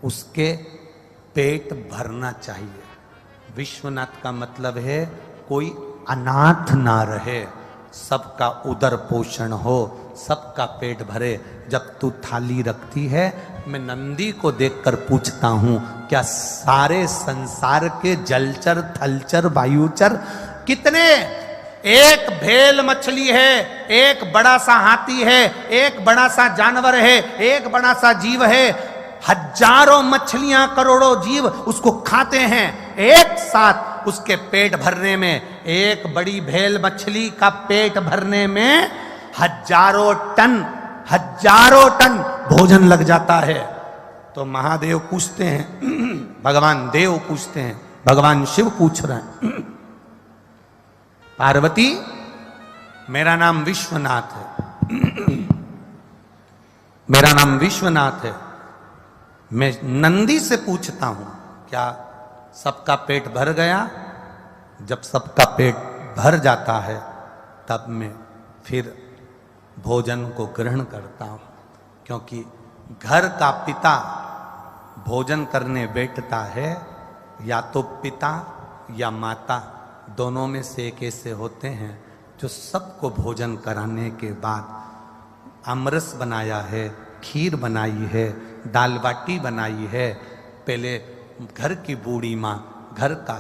उसके पेट भरना चाहिए। विश्वनाथ का मतलब है कोई अनाथ ना रहे, सबका उदर पोषण हो, सबका पेट भरे। जब तू थाली रखती है, मैं नंदी को देखकर पूछता हूं, क्या सारे संसार के जलचर थलचर वायुचर कितने, एक भेल मछली है, एक बड़ा सा हाथी है, एक बड़ा सा जानवर है, एक बड़ा सा जीव है, हजारों मछलियां करोड़ों जीव उसको खाते हैं, एक साथ उसके पेट भरने में, एक बड़ी भेल मछली का पेट भरने में हजारों टन भोजन लग जाता है। तो महादेव पूछते हैं, भगवान देव पूछते हैं, भगवान शिव पूछ रहे हैं, पार्वती मेरा नाम विश्वनाथ है, मेरा नाम विश्वनाथ है, मैं नंदी से पूछता हूं क्या सबका पेट भर गया? जब सबका पेट भर जाता है तब मैं फिर भोजन को ग्रहण करता हूं, क्योंकि घर का पिता भोजन करने बैठता है, या तो पिता या माता, दोनों में से एक ऐसे होते हैं जो सबको भोजन कराने के बाद आमरस बनाया है, खीर बनाई है, दाल बाटी बनाई है, पहले घर की बूढ़ी माँ, घर का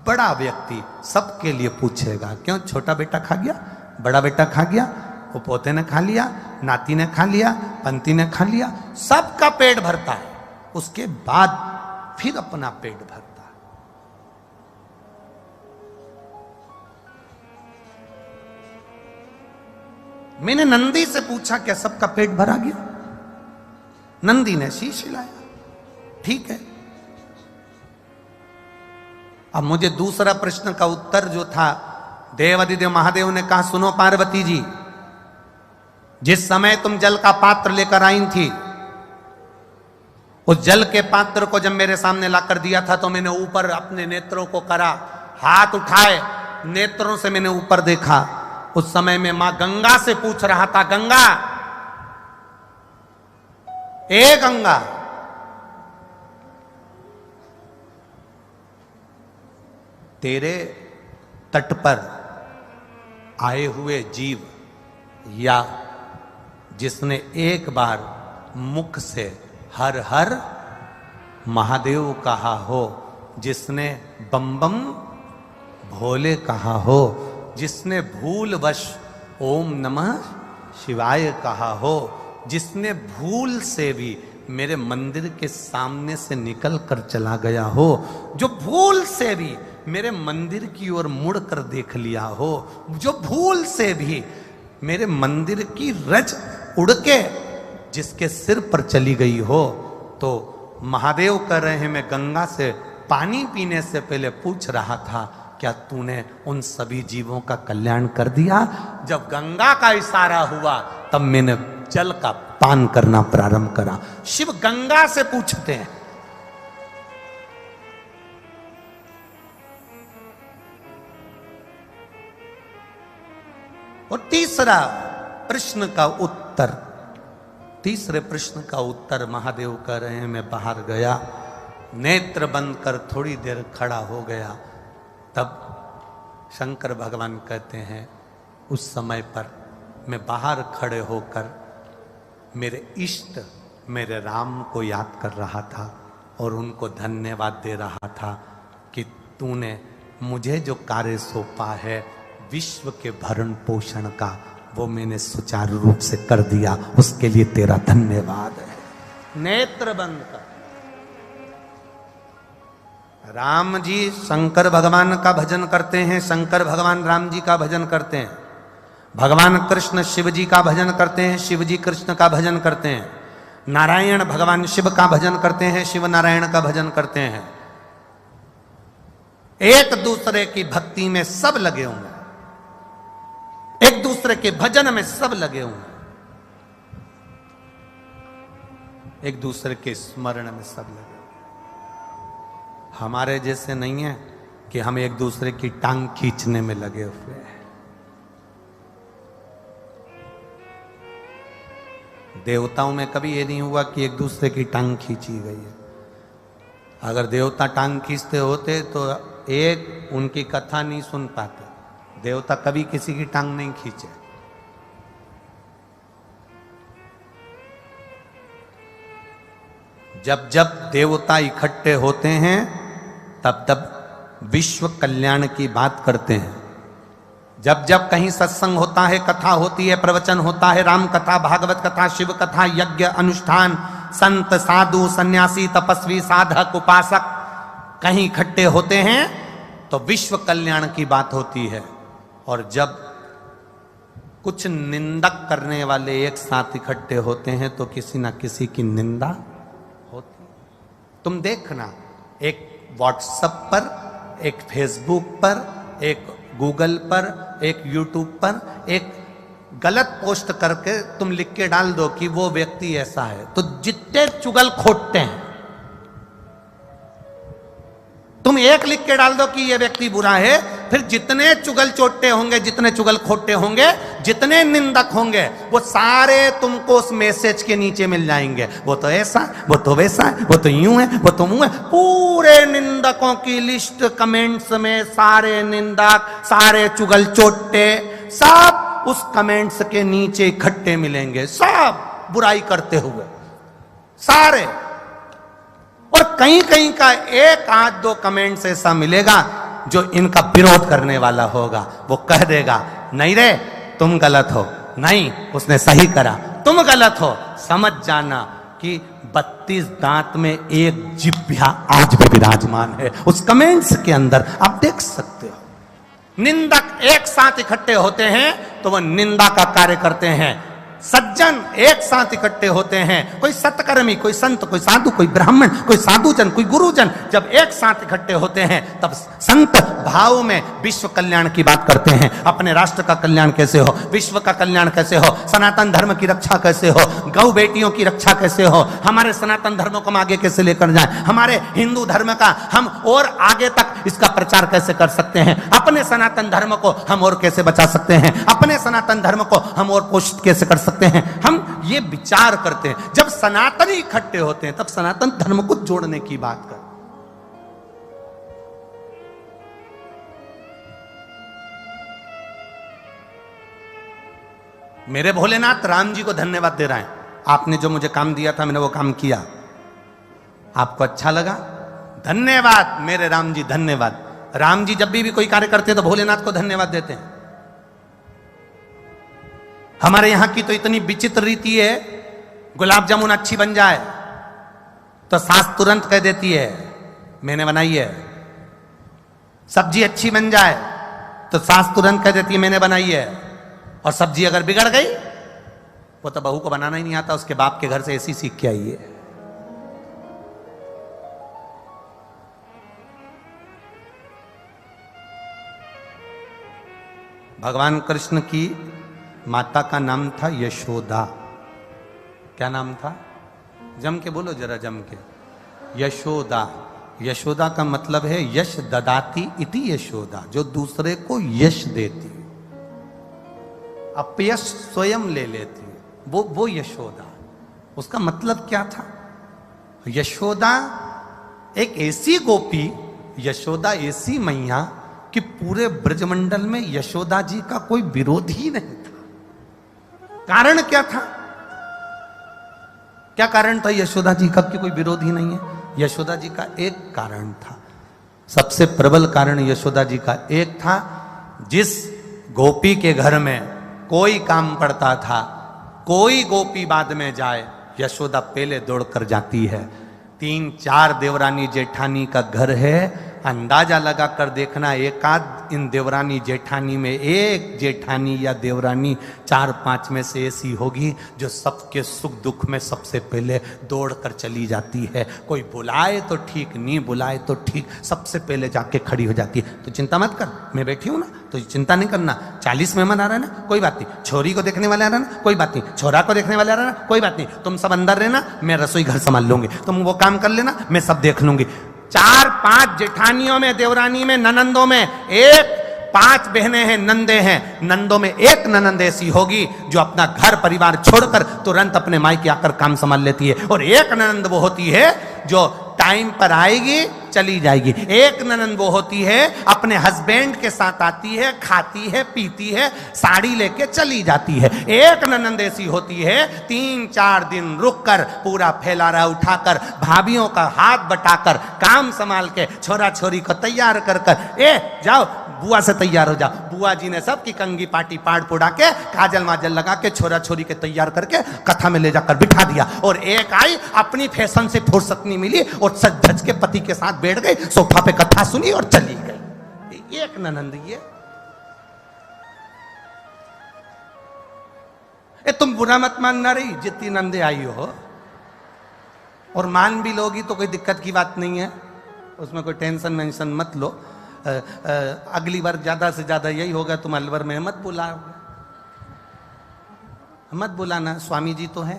बड़ा व्यक्ति सबके लिए पूछेगा, क्यों छोटा बेटा खा गया, बड़ा बेटा खा गया, वो पोते ने खा लिया, नाती ने खा लिया, पंती ने खा लिया, सबका पेट भरता है, उसके बाद फिर अपना पेट भरता है। मैंने नंदी से पूछा क्या सबका पेट भरा गया? नंदी ने शीश हिलाया, ठीक है। अब मुझे दूसरा प्रश्न का उत्तर जो था, देवादिदेव महादेव ने कहा, सुनो पार्वती जी, जिस समय तुम जल का पात्र लेकर आई थी, उस जल के पात्र को जब मेरे सामने लाकर दिया था तो मैंने ऊपर अपने नेत्रों को करा, हाथ उठाए, नेत्रों से मैंने ऊपर देखा। उस समय में मां गंगा से पूछ रहा था, गंगा, ए गंगा, तेरे तट पर आए हुए जीव, या जिसने एक बार मुख से हर हर महादेव कहा हो, जिसने बम बम भोले कहा हो, जिसने भूलवश ओम नमः शिवाय कहा हो, जिसने भूल से भी मेरे मंदिर के सामने से निकल कर चला गया हो, जो भूल से भी मेरे मंदिर की ओर मुड़ कर देख लिया हो, जो भूल से भी मेरे मंदिर की रज उड़ के जिसके सिर पर चली गई हो, तो महादेव कह रहे हैं, मैं गंगा से पानी पीने से पहले पूछ रहा था, क्या तूने उन सभी जीवों का कल्याण कर दिया? जब गंगा का इशारा हुआ तब मैंने जल का पान करना प्रारंभ करा। शिव गंगा से पूछते हैं। और तीसरा प्रश्न का उत्तर, तीसरे प्रश्न का उत्तर महादेव कह रहे हैं, मैं बाहर गया, नेत्र बंद कर थोड़ी देर खड़ा हो गया, तब शंकर भगवान कहते हैं, उस समय पर मैं बाहर खड़े होकर मेरे इष्ट मेरे राम को याद कर रहा था और उनको धन्यवाद दे रहा था कि तूने मुझे जो कार्य सौंपा है विश्व के भरण पोषण का, वो मैंने सुचारू रूप से कर दिया, उसके लिए तेरा धन्यवाद है। नेत्र बंद कर। राम जी शंकर भगवान का भजन करते हैं, शंकर भगवान राम जी का भजन करते हैं, भगवान कृष्ण शिव जी का भजन करते हैं, शिव जी कृष्ण का भजन करते हैं, नारायण भगवान शिव का भजन करते हैं, शिव नारायण का भजन करते हैं। एक दूसरे की भक्ति में सब लगे होंगे, एक दूसरे के भजन में सब लगे होंगे, एक दूसरे के स्मरण में सब लगे। हमारे जैसे नहीं है कि हम एक दूसरे की टांग खींचने में लगे हुए हैं। देवताओं में कभी ये नहीं हुआ कि एक दूसरे की टांग खींची गई है। अगर देवता टांग खींचते होते तो एक उनकी कथा नहीं सुन पाते। देवता कभी किसी की टांग नहीं खींचे। जब जब देवता इकट्ठे होते हैं तब तब विश्व कल्याण की बात करते हैं। जब जब कहीं सत्संग होता है, कथा होती है, प्रवचन होता है, राम कथा, भागवत कथा, शिव कथा, यज्ञ अनुष्ठान, संत साधु सन्यासी तपस्वी साधक उपासक कहीं इकट्ठे होते हैं तो विश्व कल्याण की बात होती है। और जब कुछ निंदक करने वाले एक साथ इकट्ठे होते हैं तो किसी ना किसी की निंदा होती। तुम देखना, एक व्हाट्सएप पर, एक फेसबुक पर, एक गूगल पर, एक यूट्यूब पर एक गलत पोस्ट करके तुम लिख के डाल दो कि वो व्यक्ति ऐसा है, तो जितने चुगल खोटते हैं, तुम एक लिख के डाल दो कि ये व्यक्ति बुरा है, फिर जितने चुगल चोटे होंगे, जितने चुगल खोटे होंगे, जितने निंदक होंगे, वो सारे तुमको उस मैसेज के नीचे मिल जाएंगे। वो तो ऐसा, वो तो वैसा है, वो तो यूं है, वो तो मुंह है। पूरे निंदकों की लिस्ट कमेंट्स में, सारे निंदक, सारे चुगल चोटे सब उस कमेंट्स के नीचे इकट्ठे मिलेंगे, सब बुराई करते हुए सारे। और कहीं कहीं का एक आध दो कमेंट्स ऐसा मिलेगा जो इनका विरोध करने वाला होगा। वो कह देगा नहीं रे तुम गलत हो, नहीं उसने सही करा, तुम गलत हो। समझ जाना कि 32 दांत में एक जिह्वा आज भी विराजमान है उस कमेंट्स के अंदर। आप देख सकते हो निंदक एक साथ इकट्ठे होते हैं तो वह निंदा का कार्य करते हैं। सज्जन एक साथ इकट्ठे होते हैं, कोई सत्कर्मी, कोई संत, कोई साधु, कोई ब्राह्मण, कोई साधुजन, कोई गुरुजन, जब एक साथ इकट्ठे होते हैं तब संत भाव में विश्व कल्याण की बात करते हैं। अपने राष्ट्र का कल्याण कैसे हो, विश्व का कल्याण कैसे हो, सनातन धर्म की रक्षा कैसे हो, गौ बेटियों की रक्षा कैसे हो, हमारे सनातन धर्म को हम आगे कैसे लेकर जाएं, हमारे हिंदू धर्म का हम और आगे तक इसका प्रचार कैसे कर सकते हैं, अपने सनातन धर्म को हम और कैसे बचा सकते हैं, अपने सनातन धर्म को हम और पोषित कैसे कर सकते हैं। हम ये विचार करते हैं। जब सनातनी इकट्ठे होते हैं तब सनातन धर्म को जोड़ने की बात करते हैं। मेरे भोलेनाथ राम जी को धन्यवाद दे रहा है। आपने जो मुझे काम दिया था मैंने वो काम किया, आपको अच्छा लगा, धन्यवाद मेरे राम जी, धन्यवाद। राम जी जब भी कोई कार्य करते हैं तो भोलेनाथ को धन्यवाद देते हैं। हमारे यहां की तो इतनी विचित्र रीति है, गुलाब जामुन अच्छी बन जाए तो सास तुरंत कह देती है मैंने बनाई है। सब्जी अच्छी बन जाए तो सास तुरंत कह देती है मैंने बनाई है। और सब्जी अगर बिगड़ गई वो तो बहू को बनाना ही नहीं आता, उसके बाप के घर से ऐसी सीख के आई है। भगवान कृष्ण की माता का नाम था यशोदा। क्या नाम था? जम के बोलो जरा, जम के। यशोदा। यशोदा का मतलब है यश ददाती इति यशोदा, जो दूसरे को यश देती, अपयश स्वयं ले लेती, वो यशोदा। उसका मतलब क्या था? यशोदा एक ऐसी गोपी, यशोदा ऐसी मैया कि पूरे ब्रजमंडल में यशोदा जी का कोई विरोध ही नहीं था। कारण क्या था? क्या कारण था यशोदा जी का कि कोई विरोध ही नहीं है? यशोदा जी का एक कारण था, सबसे प्रबल कारण यशोदा जी का एक था। जिस गोपी के घर में कोई काम पड़ता था, कोई गोपी बाद में जाए, यशोदा पहले दौड़कर जाती है। 3-4 देवरानी जेठानी का घर है, अंदाजा लगा कर देखना, एकाध इन देवरानी जेठानी में एक जेठानी या देवरानी 4-5 में से ऐसी होगी जो सबके सुख दुख में सबसे पहले दौड़ कर चली जाती है। कोई बुलाए तो ठीक, नहीं बुलाए तो ठीक, सबसे पहले जाके खड़ी हो जाती है। तो चिंता मत कर, मैं बैठी हूं ना, तो चिंता नहीं करना। 40 मेहमान आ रहे हैं ना, कोई बात नहीं। छोरी को देखने वाले आ रहे हैं ना, कोई बात नहीं। छोरा को देखने वाले आ रहे हैं ना, कोई बात नहीं। तुम सब अंदर रहना, मैं रसोई घर संभाल लूंगी, तुम वो काम कर लेना, मैं सब देख लूंगी। 4-5 जेठानियों में, देवरानी में, ननंदों में एक 5 बहनें हैं, नंदे हैं, नंदों में एक ननंद ऐसी होगी जो अपना घर परिवार छोड़कर तुरंत अपने मायके आकर काम संभाल लेती है, और एक ननंद वो होती है जो टाइम पर आएगी चली जाएगी। एक ननंद वो होती है अपने हस्बैंड के साथ आती है, खाती है, पीती है, साड़ी लेके चली जाती है। एक ननंद ऐसी होती है 3-4 दिन रुककर पूरा फैलारा उठाकर, भाभीियों का हाथ बटाकर, काम संभाल के, छोरा छोरी को तैयार कर कर, ए जाओ बुआ से तैयार हो जाओ। बुआ जी ने सबकी कंगी पाटी पाड़ पुड़ा के, काजल माजल लगा के, छोरा छोरी के तैयार करके कथा में ले जाकर बिठा दिया, और एक आई अपनी फैशन से फुर्सत नहीं मिली और सज धज के पति के साथ बैठ गई, सोफा पे कथा सुनी और चली गई। एक ननंद ये तुम बुरा मत मानना रही जितनी नंदे आई हो, और मान भी लोगी तो कोई दिक्कत की बात नहीं है, उसमें कोई टेंशन मेंशन मत लो। अगली बार ज्यादा से ज्यादा यही होगा, तुम अलवर में मत बुलाना, स्वामी जी तो है,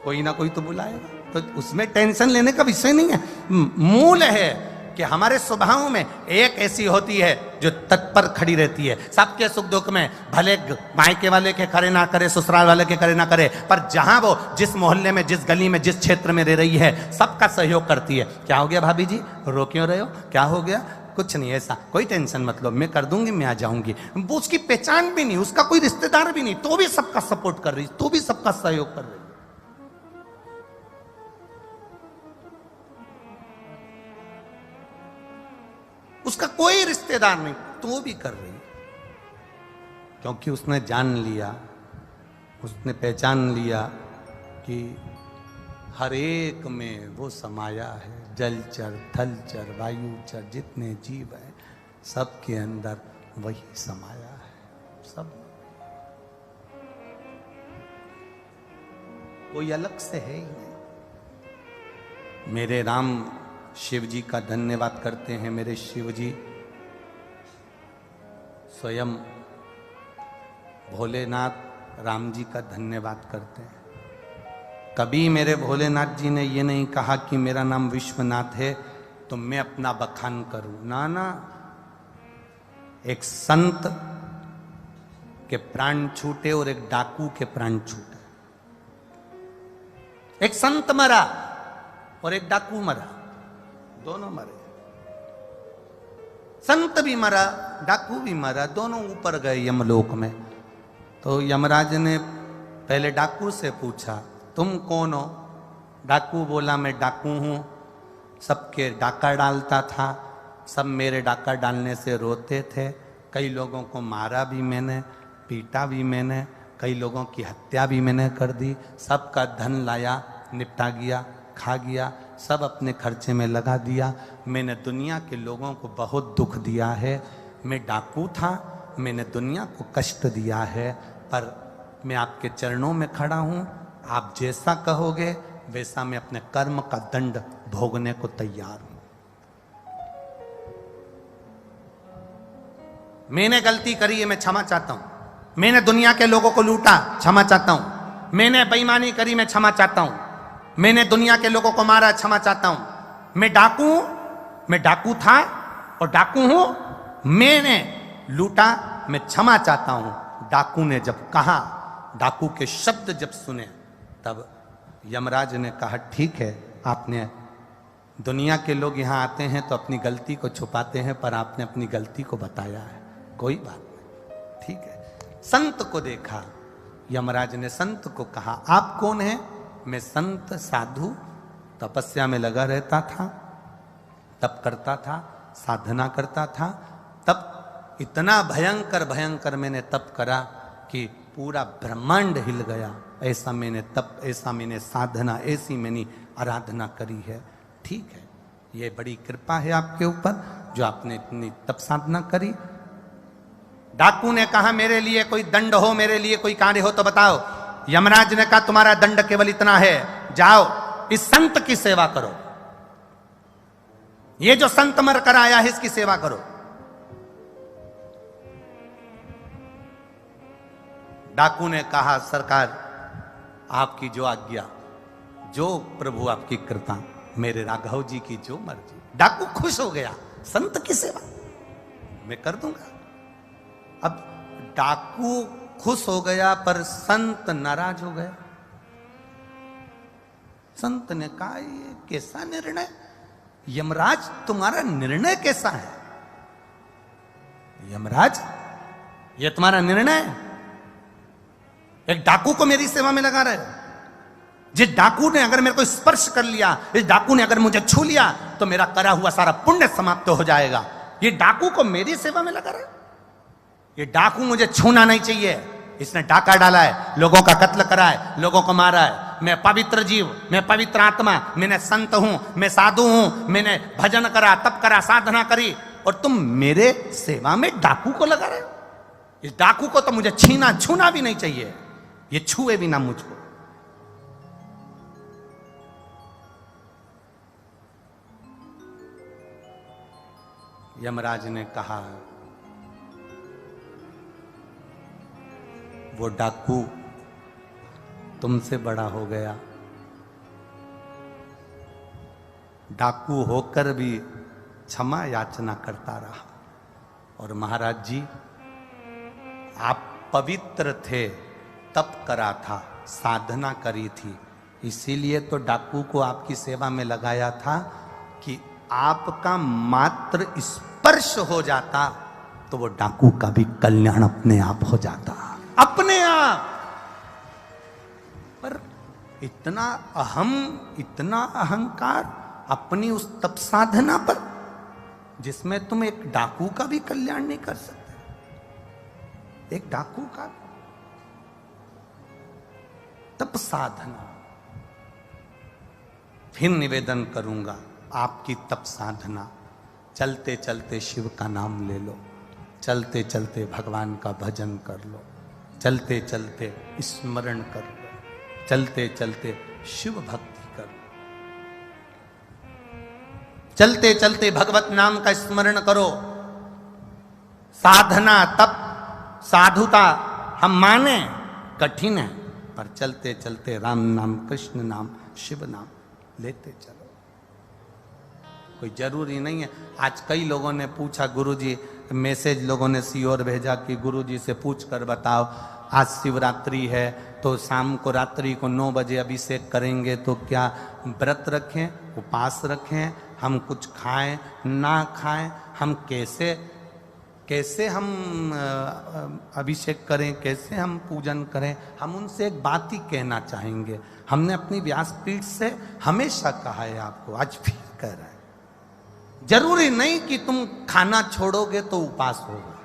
कोई ना कोई तो बुलाएगा, तो उसमें टेंशन लेने का विषय नहीं है। मूल है कि हमारे स्वभाव में एक ऐसी होती है जो तत्पर खड़ी रहती है, सबके सुख दुख में, भले मायके वाले के करे ना करे, ससुराल वाले के करे ना करे, पर जहां वो जिस मोहल्ले में, जिस गली में, जिस क्षेत्र में रह रही है, सबका सहयोग करती है। क्या हो गया भाभी जी, रो क्यों रहे हो, क्या हो गया, कुछ नहीं, ऐसा कोई टेंशन मत लो, मैं कर दूंगी, मैं आ जाऊंगी। वो उसकी पहचान भी नहीं, उसका कोई रिश्तेदार भी नहीं, तो भी सबका सपोर्ट कर रही, तो भी सबका सहयोग कर रही। उसका कोई रिश्तेदार नहीं, तो भी कर रही, क्योंकि उसने जान लिया, उसने पहचान लिया कि हर एक में वो समाया है, जलचर, थलचर, वायुचर, जितने जीव हैं सबके अंदर वही समाया है। सब कोई अलग से है ही नहीं। मेरे राम शिव जी का धन्यवाद करते हैं। मेरे शिव जी स्वयं भोलेनाथ राम जी का धन्यवाद करते हैं। कभी मेरे भोलेनाथ जी ने ये नहीं कहा कि मेरा नाम विश्वनाथ है तो मैं अपना बखान करूं, ना ना। एक संत के प्राण छूटे और एक डाकू के प्राण छूटे। एक संत मरा और एक डाकू मरा, दोनों मरे। संत भी मरा, डाकू भी मरा, दोनों ऊपर गए यमलोक में। तो यमराज ने पहले डाकू से पूछा, तुम कौन हो? डाकू बोला, मैं डाकू हूं, सबके डाका डालता था, सब मेरे डाका डालने से रोते थे, कई लोगों को मारा भी मैंने, पीटा भी मैंने, कई लोगों की हत्या भी मैंने कर दी, सबका धन लाया, निपटा गया, खा गया, सब अपने खर्चे में लगा दिया। मैंने दुनिया के लोगों को बहुत दुख दिया है। मैं डाकू था, मैंने दुनिया को कष्ट दिया है, पर मैं आपके चरणों में खड़ा हूं, आप जैसा कहोगे वैसा मैं अपने कर्म का दंड भोगने को तैयार हूं। मैंने गलती करी है, मैं क्षमा चाहता हूं। मैंने दुनिया के लोगों को लूटा, क्षमा चाहता हूं। मैंने बेईमानी करी, मैं क्षमा चाहता हूं। मैंने दुनिया के लोगों को मारा, क्षमा चाहता हूं। मैं डाकू हूं, मैं डाकू था और डाकू हूं, मैंने लूटा, मैं क्षमा चाहता हूं। डाकू ने जब कहा, डाकू के शब्द जब सुने, तब यमराज ने कहा, ठीक है, आपने, दुनिया के लोग यहां आते हैं तो अपनी गलती को छुपाते हैं, पर आपने अपनी गलती को बताया है, कोई बात नहीं, ठीक है। संत को देखा, यमराज ने संत को कहा, आप कौन हैं? मैं संत साधु, तपस्या में लगा रहता था, तप करता था, साधना करता था, तब इतना भयंकर भयंकर मैंने तप करा कि पूरा ब्रह्मांड हिल गया। ऐसा मैंने तप, ऐसा मैंने साधना, ऐसी मैंने आराधना करी है। ठीक है, ये बड़ी कृपा है आपके ऊपर जो आपने इतनी तप साधना करी। डाकू ने कहा, मेरे लिए कोई दंड हो, मेरे लिए कोई कार्य हो तो बताओ। यमराज ने कहा, तुम्हारा दंड केवल इतना है, जाओ इस संत की सेवा करो, ये जो संत मर कर आया है इसकी सेवा करो। डाकू ने कहा, सरकार आपकी जो आज्ञा, जो प्रभु आपकी कृपा, मेरे राघव जी की जो मर्जी। डाकू खुश हो गया, संत की सेवा, मैं कर दूंगा। अब डाकू खुश हो गया पर संत नाराज हो गया। संत ने कहा ये कैसा निर्णय, यमराज तुम्हारा निर्णय कैसा है? यमराज ये तुम्हारा निर्णय है? एक डाकू को मेरी सेवा में लगा रहे हो। जिस डाकू ने अगर मेरे को स्पर्श कर लिया, इस डाकू ने अगर मुझे छू लिया तो मेरा करा हुआ सारा पुण्य समाप्त हो जाएगा। ये डाकू को मेरी सेवा में लगा रहे हो। ये डाकू मुझे छूना नहीं चाहिए। इसने डाका डाला है, लोगों का कत्ल करा है, लोगों को मारा है। मैं पवित्र जीव, मैं पवित्र आत्मा, मैंने संत हूं, मैं साधु हूं, मैंने भजन करा, तप करा, साधना करी, और तुम मेरे सेवा में डाकू को लगा रहे हो। इस डाकू को तो मुझे छीना छूना भी नहीं चाहिए, ये छुए भी ना मुझको। यमराज ने कहा वो डाकू तुमसे बड़ा हो गया, डाकू होकर भी क्षमा याचना करता रहा। और महाराज जी आप पवित्र थे, तप करा था, साधना करी थी, इसीलिए तो डाकू को आपकी सेवा में लगाया था कि आपका मात्र स्पर्श हो जाता तो वो डाकू का भी कल्याण अपने आप हो जाता, अपने आप। पर इतना अहम, इतना अहंकार अपनी उस तप साधना पर, जिसमें तुम एक डाकू का भी कल्याण नहीं कर सकते। एक डाकू का तप साधना। फिर निवेदन करूंगा, आपकी तप साधना, चलते चलते शिव का नाम ले लो, चलते चलते भगवान का भजन कर लो, चलते चलते स्मरण कर लो, चलते चलते शिव भक्ति कर लो, चलते चलते भगवत नाम का स्मरण करो। साधना, तप, साधुता हम माने कठिन है, पर चलते चलते राम नाम, कृष्ण नाम, शिव नाम लेते चलो। कोई जरूरी नहीं है। आज कई लोगों ने पूछा, गुरुजी, मैसेज लोगों ने सीओर भेजा कि गुरुजी से पूछ कर बताओ, आज शिवरात्रि है तो शाम को, रात्रि को 9 बजे अभिषेक करेंगे तो क्या व्रत रखें, उपास रखें, हम कुछ खाएं ना खाएं, हम कैसे हम अभिषेक करें, कैसे हम पूजन करें? हम उनसे एक बात ही कहना चाहेंगे। हमने अपनी व्यासपीठ से हमेशा कहा है आपको, आज फिर कह रहे हैं, जरूरी नहीं कि तुम खाना छोड़ोगे तो उपास होगा,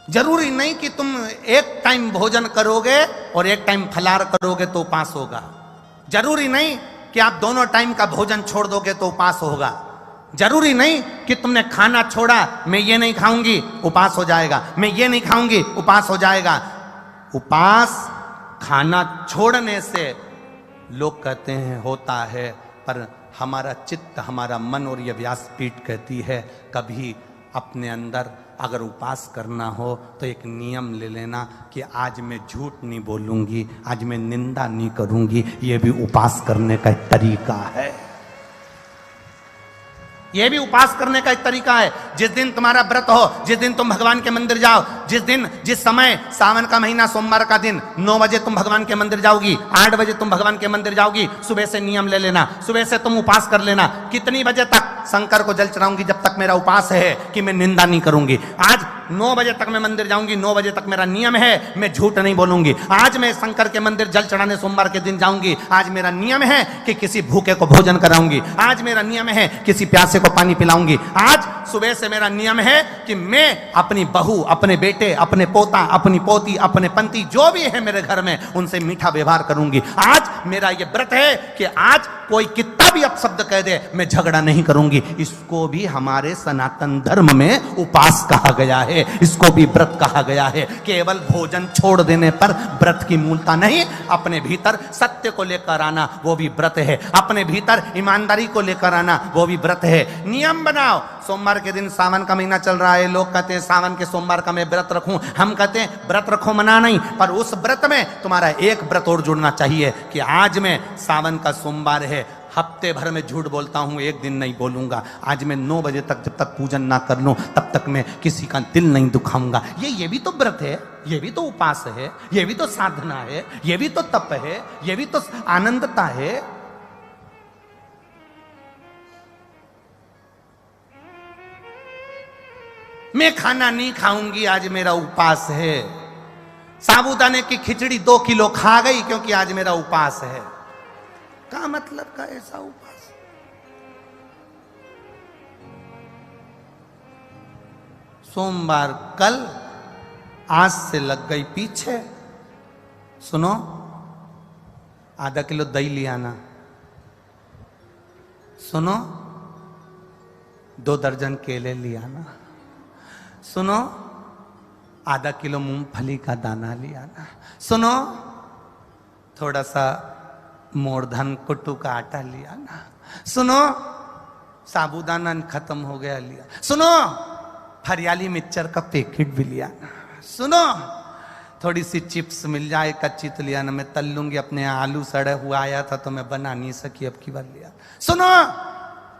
जरूरी नहीं कि तुम एक टाइम भोजन करोगे और एक टाइम फलाहार करोगे तो उपास होगा, जरूरी नहीं कि आप दोनों टाइम का भोजन छोड़ दोगे तो उपास होगा, जरूरी नहीं कि तुमने खाना छोड़ा, मैं ये नहीं खाऊंगी उपास हो जाएगा, मैं ये नहीं खाऊंगी उपास हो जाएगा। उपास खाना छोड़ने से लोग कहते हैं होता है, पर हमारा चित्त, हमारा मन और यह व्यासपीठ कहती है, कभी अपने अंदर अगर उपास करना हो तो एक नियम ले लेना कि आज मैं झूठ नहीं बोलूंगी, आज मैं निंदा नहीं करूंगी। यह भी उपास करने का एक तरीका है, यह भी उपास करने का एक तरीका है। जिस दिन तुम्हारा व्रत हो, जिस दिन तुम भगवान के मंदिर जाओ, जिस समय सावन का महीना सोमवार का दिन 9 बजे तुम भगवान के मंदिर जाओगी, 8 बजे तुम भगवान के मंदिर जाओगी, सुबह से नियम ले लेना, सुबह से तुम उपास कर लेना। कितनी बजे तक? शंकर को जल चढ़ाऊंगी जब तक मेरा उपास है कि मैं निंदा नहीं करूंगी। आज 9 बजे तक मैं मंदिर जाऊंगी, 9 बजे तक मेरा नियम है मैं झूठ नहीं बोलूंगी। आज मैं शंकर के मंदिर जल चढ़ाने सोमवार के दिन जाऊंगी, आज मेरा नियम है कि किसी भूखे को भोजन कराऊंगी, आज मेरा नियम है किसी प्यासे को पानी पिलाऊंगी। आज सुबह से मेरा नियम है कि मैं अपनी बहू, अपने बेटे, अपने पोता, अपनी पोती, अपने पंती, जो भी है मेरे घर में, उनसे मीठा व्यवहार करूंगी। आज मेरा यह व्रत है कि आज कोई कितना भी अपशब्द कह दे, मैं झगड़ा नहीं करूंगी। इसको भी हमारे सनातन धर्म में उपास कहा गया है, इसको भी व्रत कहा गया है। केवल भोजन छोड़ देने पर व्रत की मूलता नहीं, अपने भीतर सत्य को लेकर आना वो भी व्रत है, अपने भीतर ईमानदारी को लेकर आना वो भी व्रत है। नियम बनाओ। सोमवार के दिन, सावन का महीना चल रहा है, लोग कहते हैं सावन के सोमवार का मैं व्रत रखूं, हम कहते हैं व्रत रखो, मना नहीं, पर उस व्रत में तुम्हारा एक व्रत और जुड़ना चाहिए कि आज में सावन का सोमवार है, हफ्ते भर में झूठ बोलता हूं, एक दिन नहीं बोलूंगा। आज मैं 9 बजे तक जब तक पूजन ना कर लूं तब तक मैं किसी का दिल नहीं दुखाऊंगा। ये भी तो व्रत है, ये भी तो उपास है, ये भी तो साधना है, ये भी तो तप है, ये भी तो आनंदता है। मैं खाना नहीं खाऊंगी, आज मेरा उपास है। साबूदाने की खिचड़ी 2 किलो खा गई क्योंकि आज मेरा उपास है। क्या मतलब का ऐसा उपास? सोमवार कल, आज से लग गई पीछे। सुनो, आधा किलो दही ले आना। सुनो, 2 दर्जन केले ले आना। सुनो, आधा किलो मूंगफली का दाना ले आना। सुनो, थोड़ा सा मोरधन कुट्टू का आटा ले आना। सुनो, साबूदाना खत्म हो गया लिया। सुनो, हरियाली मिक्सचर का पैकेट भी लिया ना। सुनो, थोड़ी सी चिप्स मिल जाए कच्ची तो लिया ना, मैं तल लूंगी। अपने आलू सड़ा हुआ आया था तो मैं बना नहीं सकी, अब की बार लिया। सुनो,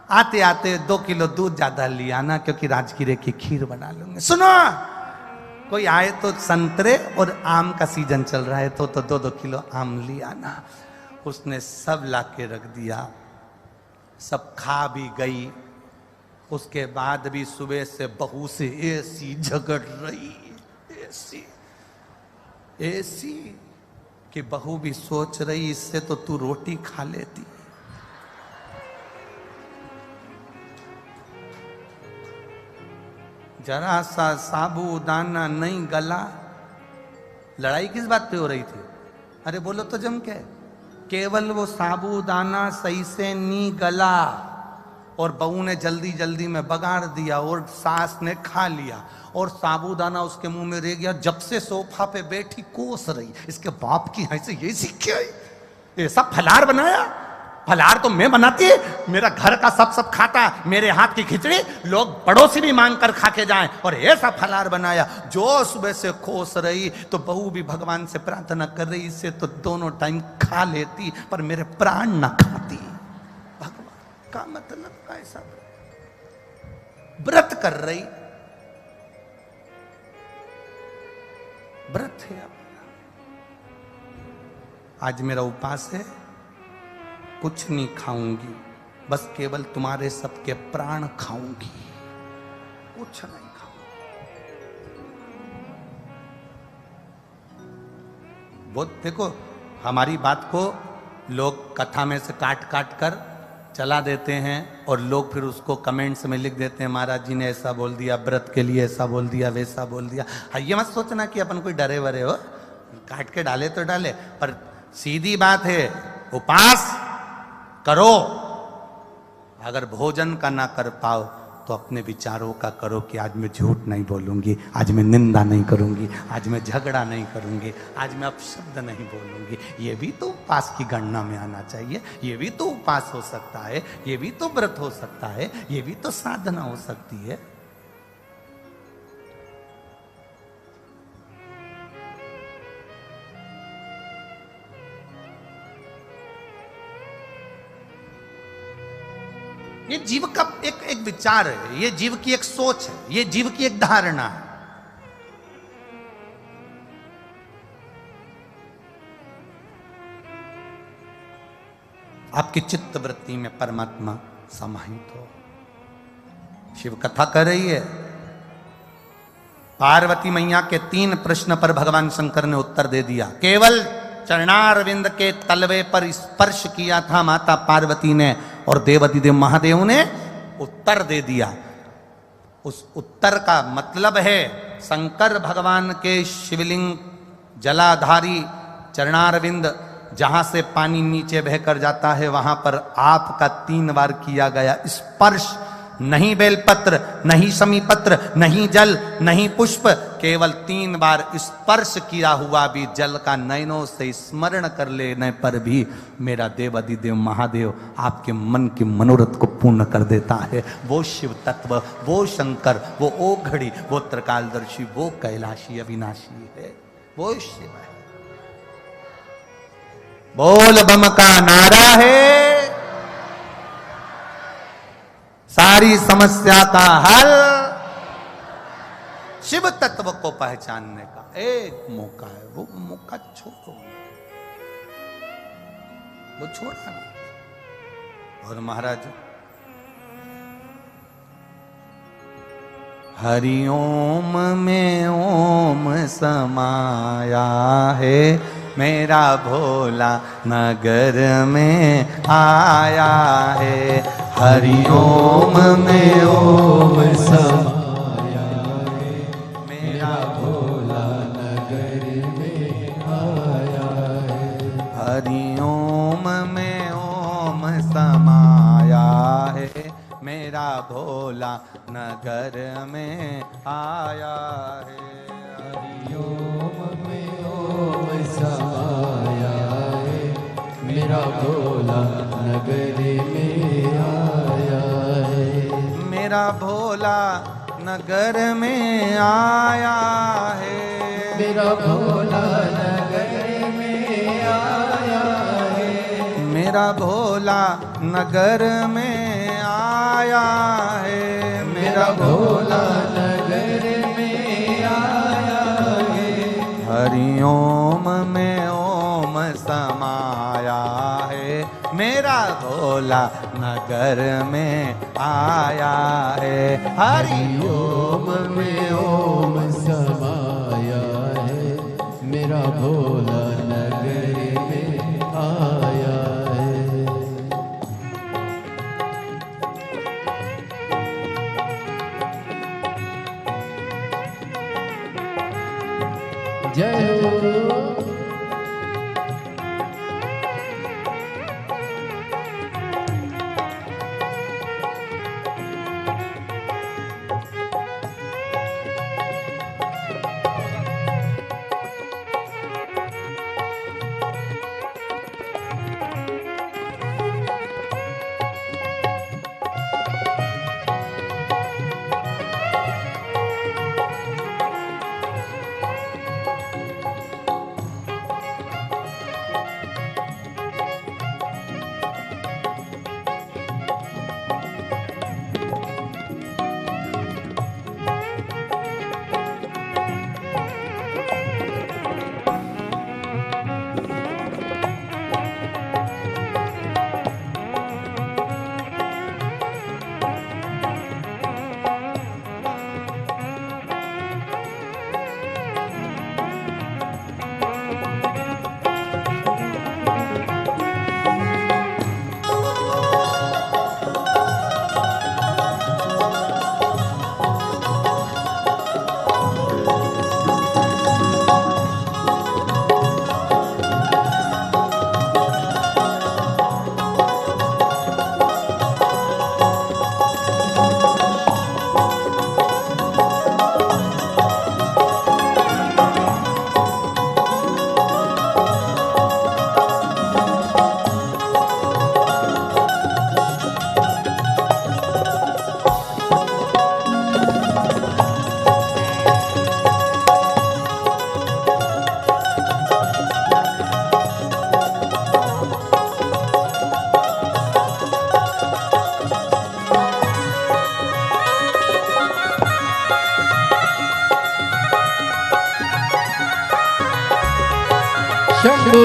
आते आते 2 किलो दूध ज्यादा लिया ना क्योंकि राजगिरे की खीर बना लूंगे। सुनो, कोई आए तो संतरे और आम का सीजन चल रहा है तो 2-2 किलो आम लिया ना। उसने सब लाके रख दिया, सब खा भी गई। उसके बाद भी सुबह से बहू से ऐसी झगड़ रही, ऐसी कि बहू भी सोच रही इससे तो तू रोटी खा लेती। जरा सा साबूदाना नहीं गला, लड़ाई किस बात पे हो रही थी? अरे बोलो तो जम के, केवल वो साबूदाना सही से नहीं गला और बहू ने जल्दी जल्दी में बगाड़ दिया और सास ने खा लिया और साबूदाना उसके मुंह में रह गया। जब से सोफा पे बैठी कोस रही, इसके बाप की यहाँ से यही सीख के आई। ऐसा फलार बनाया, फलार तो मैं बनाती, मेरा घर का सब खाता, मेरे हाथ की खिचड़ी लोग पड़ोसी भी मांग कर खा के जाएं, और ऐसा फलार बनाया। जो सुबह से खोस रही तो बहू भी भगवान से प्रार्थना कर रही, इससे तो दोनों टाइम खा लेती पर मेरे प्राण ना खाती। भगवान का मतलब ऐसा व्रत कर रही, व्रत है। आज मेरा उपास है, कुछ नहीं खाऊंगी, बस केवल तुम्हारे सबके प्राण खाऊंगी, कुछ नहीं खाऊंगी। वो देखो, हमारी बात को लोग कथा में से काट काट कर चला देते हैं और लोग फिर उसको कमेंट्स में लिख देते हैं, महाराज जी ने ऐसा बोल दिया, व्रत के लिए ऐसा बोल दिया, वैसा बोल दिया। हाँ, ये मत सोचना कि अपन कोई डरे वरे हो, काट के डाले तो डाले, पर सीधी बात है, उपास करो। अगर भोजन का ना कर पाओ तो अपने विचारों का करो कि आज मैं झूठ नहीं बोलूंगी, आज मैं निंदा नहीं करूंगी, आज मैं झगड़ा नहीं करूंगी, आज मैं अपशब्द नहीं बोलूंगी। ये भी तो उपास की गणना में आना चाहिए, ये भी तो उपास हो सकता है, ये भी तो व्रत हो सकता है, ये भी तो साधना हो सकती है। ये जीव का एक विचार है, ये जीव की एक सोच है, ये जीव की एक धारणा है। आपकी चित्त वृत्ति में परमात्मा समाहित हो। शिव कथा कर रही है, पार्वती मैया के 3 प्रश्न पर भगवान शंकर ने उत्तर दे दिया। केवल चरणारविंद के तलवे पर स्पर्श किया था माता पार्वती ने और देवाधिदेव महादेव ने उत्तर दे दिया। उस उत्तर का मतलब है शंकर भगवान के शिवलिंग जलाधारी चरणारविंद, जहां से पानी नीचे बहकर जाता है, वहां पर आपका 3 बार किया गया स्पर्श। नहीं बेलपत्र, नहीं समीपत्र, नहीं जल, नहीं पुष्प, केवल 3 बार स्पर्श किया हुआ भी जल का नयनों से स्मरण कर लेने पर भी मेरा देवाधिदेव महादेव आपके मन के मनोरथ को पूर्ण कर देता है। वो शिव तत्व, वो शंकर, वो ओघड़ी, वो त्रिकालदर्शी, वो कैलाशी अविनाशी है, वो शिव है। बोल बम का नारा है, सारी समस्या का हल शिव तत्व को पहचानने का एक मौका है। वो मौका छोड़ो, वो छोड़ा ना। और महाराज हरि ओम में ओम समाया है, मेरा भोला नगर में आया है। हरि ओम में ओम समाया है, मेरा भोला नगर में आया है। हरि ओम में ओम समाया है, मेरा भोला नगर में आया है। हरि ओम में ओम समाया है, मेरा भोला नगर में आया है। मेरा भोला नगर में आया है, मेरा भोला नगर में आया है। मेरा भोला नगर में आया है। मेरा भोला नगर में आया है। हरि ओम में ओम समाया है, मेरा भोला नगर में आया है। हरि ओम में ओम समाया है, मेरा भोला नगर में आया है। जय हो। शंभू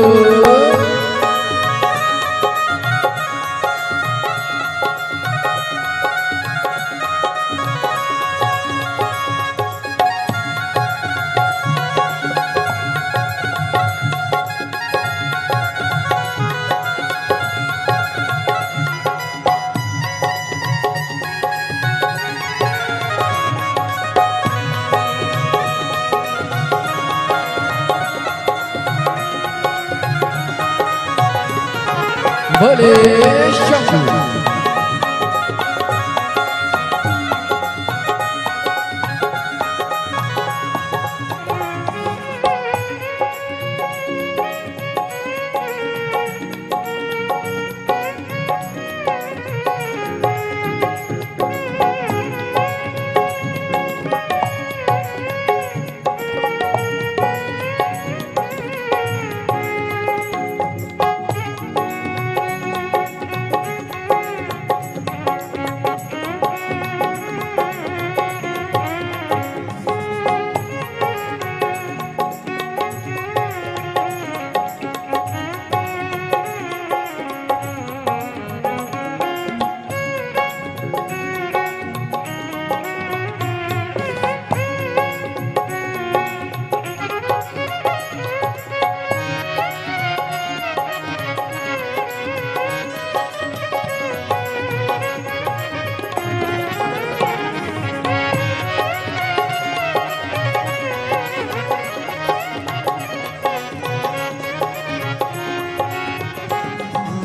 भोले शंभू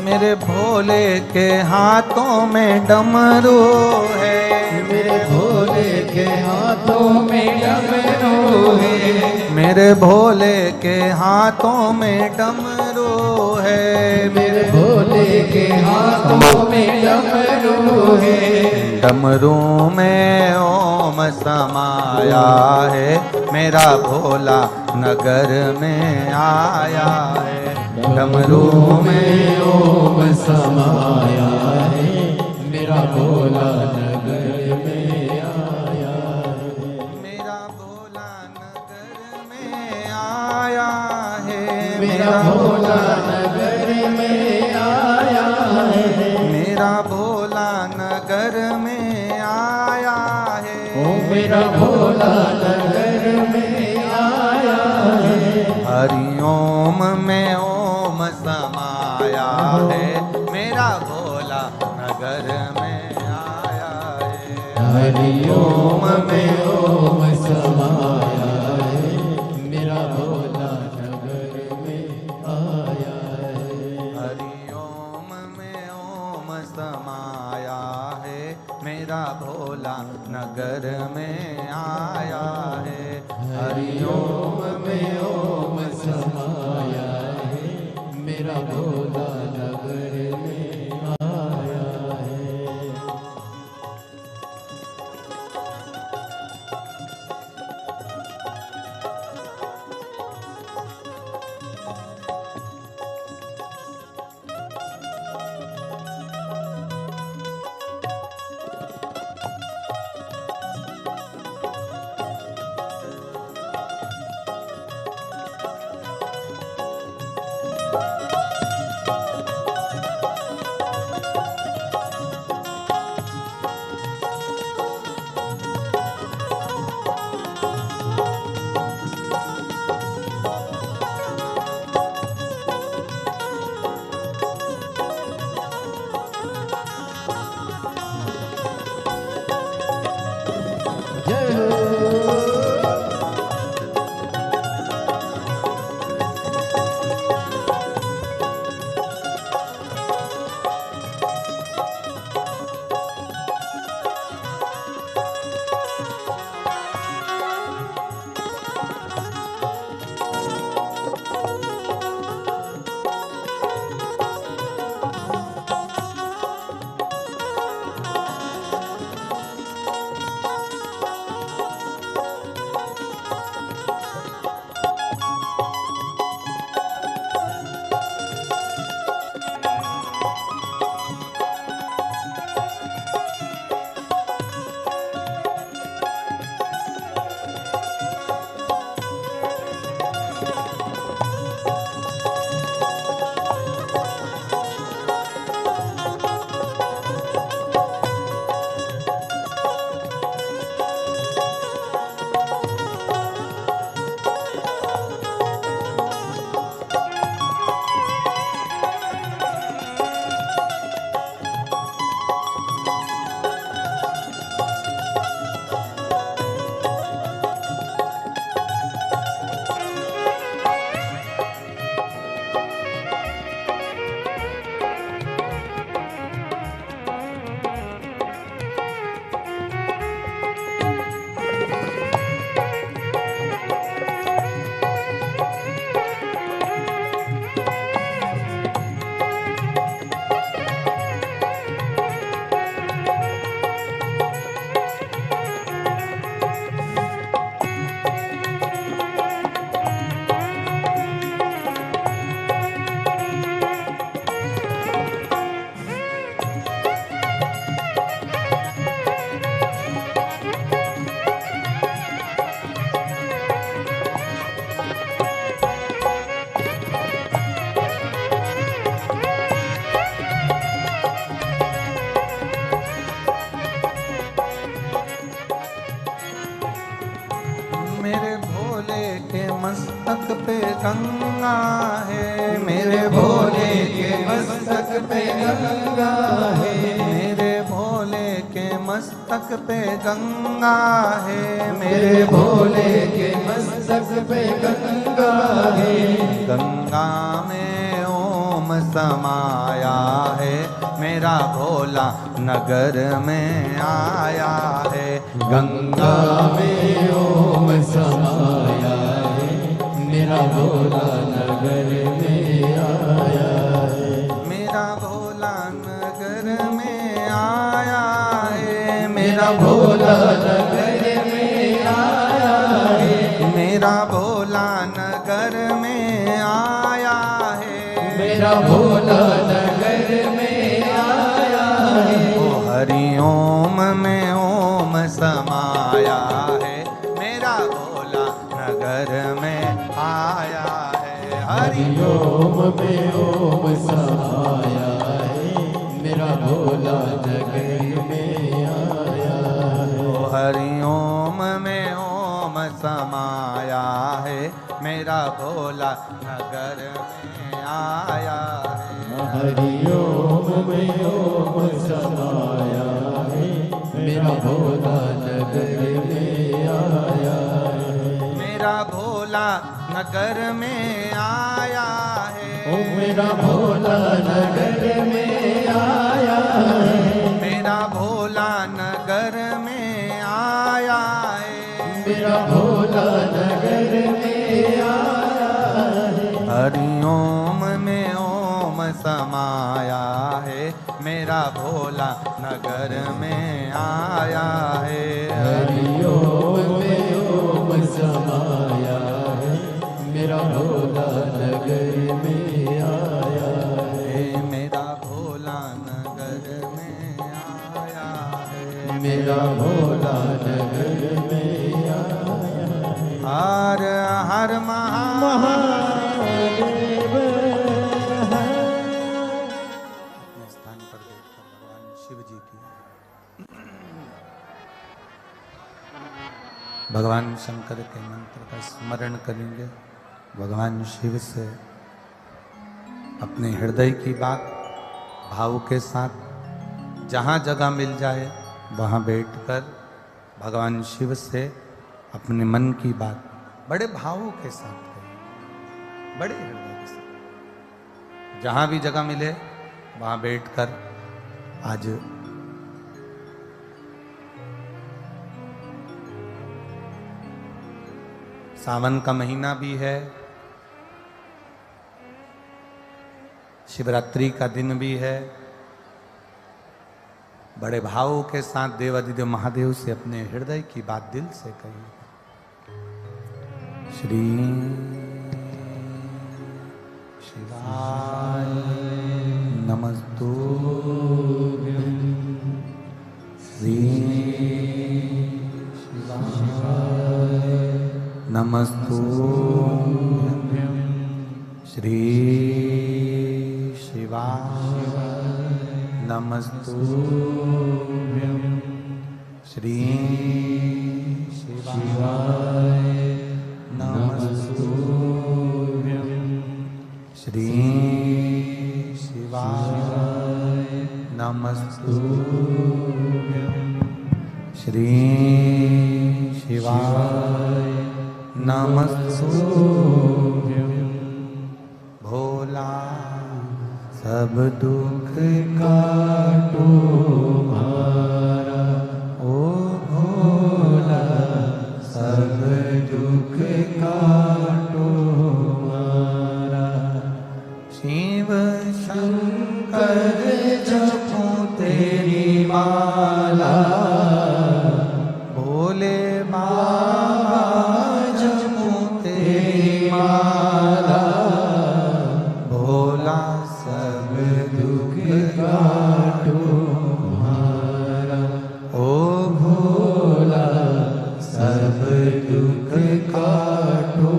मेरे भोले के हाथों में डमरू है, मेरे भोले के हाथों में डमरू है, मेरे भोले के हाथों में डमरू है, मेरे भोले के हाथों में डमरू है। डमरू में ओम समाया है, मेरा भोला नगर में आया है। डमरू में ओम समाया है, मेरा भोला नगर में आया है। मेरा भोला नगर में आया है, मेरा भोला नगर में आया है, मेरा भोला नगर में आया है। ओ मेरा भोला नगर में आया है। हरि ओम में ओम समाया है, मेरा भोला नगर में आया है। हरि ओम में ओम समाया है, मेरा भोला नगर में आया है। हरि ओम में ओम समाया है, मेरा भोला नगर में आया है। हरि ओम में ओम समाया है, मेरा भोला नगर में आया है। जय हो। मस्तक पे गंगा है, मेरे भोले के मस्तक पे गंगा है, मेरे भोले के मस्तक पे गंगा है, मेरे भोले के मस्तक पे गंगा है। गंगा में ओम समाया है, मेरा भोला नगर में आया है। गंगा में ओम समाया है, मेरा भोला नगर में आया है। मेरा भोला नगर में आया है, मेरा भोला नगर में आया है, मेरा भोला नगर में आया है। मेरा भोला नगर में आया है। ओ हरि ओम में ओम समाया है, मेरा भोला नगर में आया है। हरि ओम में ओम समाया है, मेरा भोला नगर में आया है। ओ हरि ओम में ओम समाया है, मेरा भोला नगर में आया है। हरि ओम में ओम समाया है, मेरा भोला नगर में आया है। मेरा भोला नगर में आया है। ओ मेरा भोला नगर में आया है, मेरा भोला नगर में आया है। मेरा भोला नगर में आया है। हरि ओम में ओम समाया है, मेरा भोला नगर में आया है। हरि ओम में ओम समाया है, मेरा भोला नगर में आया है। मेरा भोला नगर में आया है। मेरा भोला नगर में आया है। हर हर महादेव है। अपने स्थान पर बैठकर भगवान शिव जी की, भगवान शंकर के मंत्र का स्मरण करेंगे। भगवान शिव से अपने हृदय की बात भाव के साथ जहाँ जगह मिल जाए वहाँ बैठकर भगवान शिव से अपने मन की बात बड़े भावों के साथ करें, बड़े हृदय के साथ। जहाँ भी जगह मिले वहाँ बैठकर आज सावन का महीना भी है, शिवरात्रि का दिन भी है। बड़े भावों के साथ देवादिदेव महादेव से अपने हृदय की बात दिल से कहिए। श्री शिवाय नमस्तुभ्यं, श्री शिवाय नमस्तुभ्यं, श्री शिवाय नमस्तुभ्यं, श्री शिवाय नमस्तुभ्यं, श्री शिवाय नमस्तुभ्यं, श्री शिवाय नमस्तुभ्यं। भोला सब दुख काटो मारा, ओ भोला सब दुख काटो मारा। शिव शंकर जपो तेरी माला, भोले बाबा जपो तेरी माला। भोला सब दुख काटो मारा, ओ भोला सब दुख काटो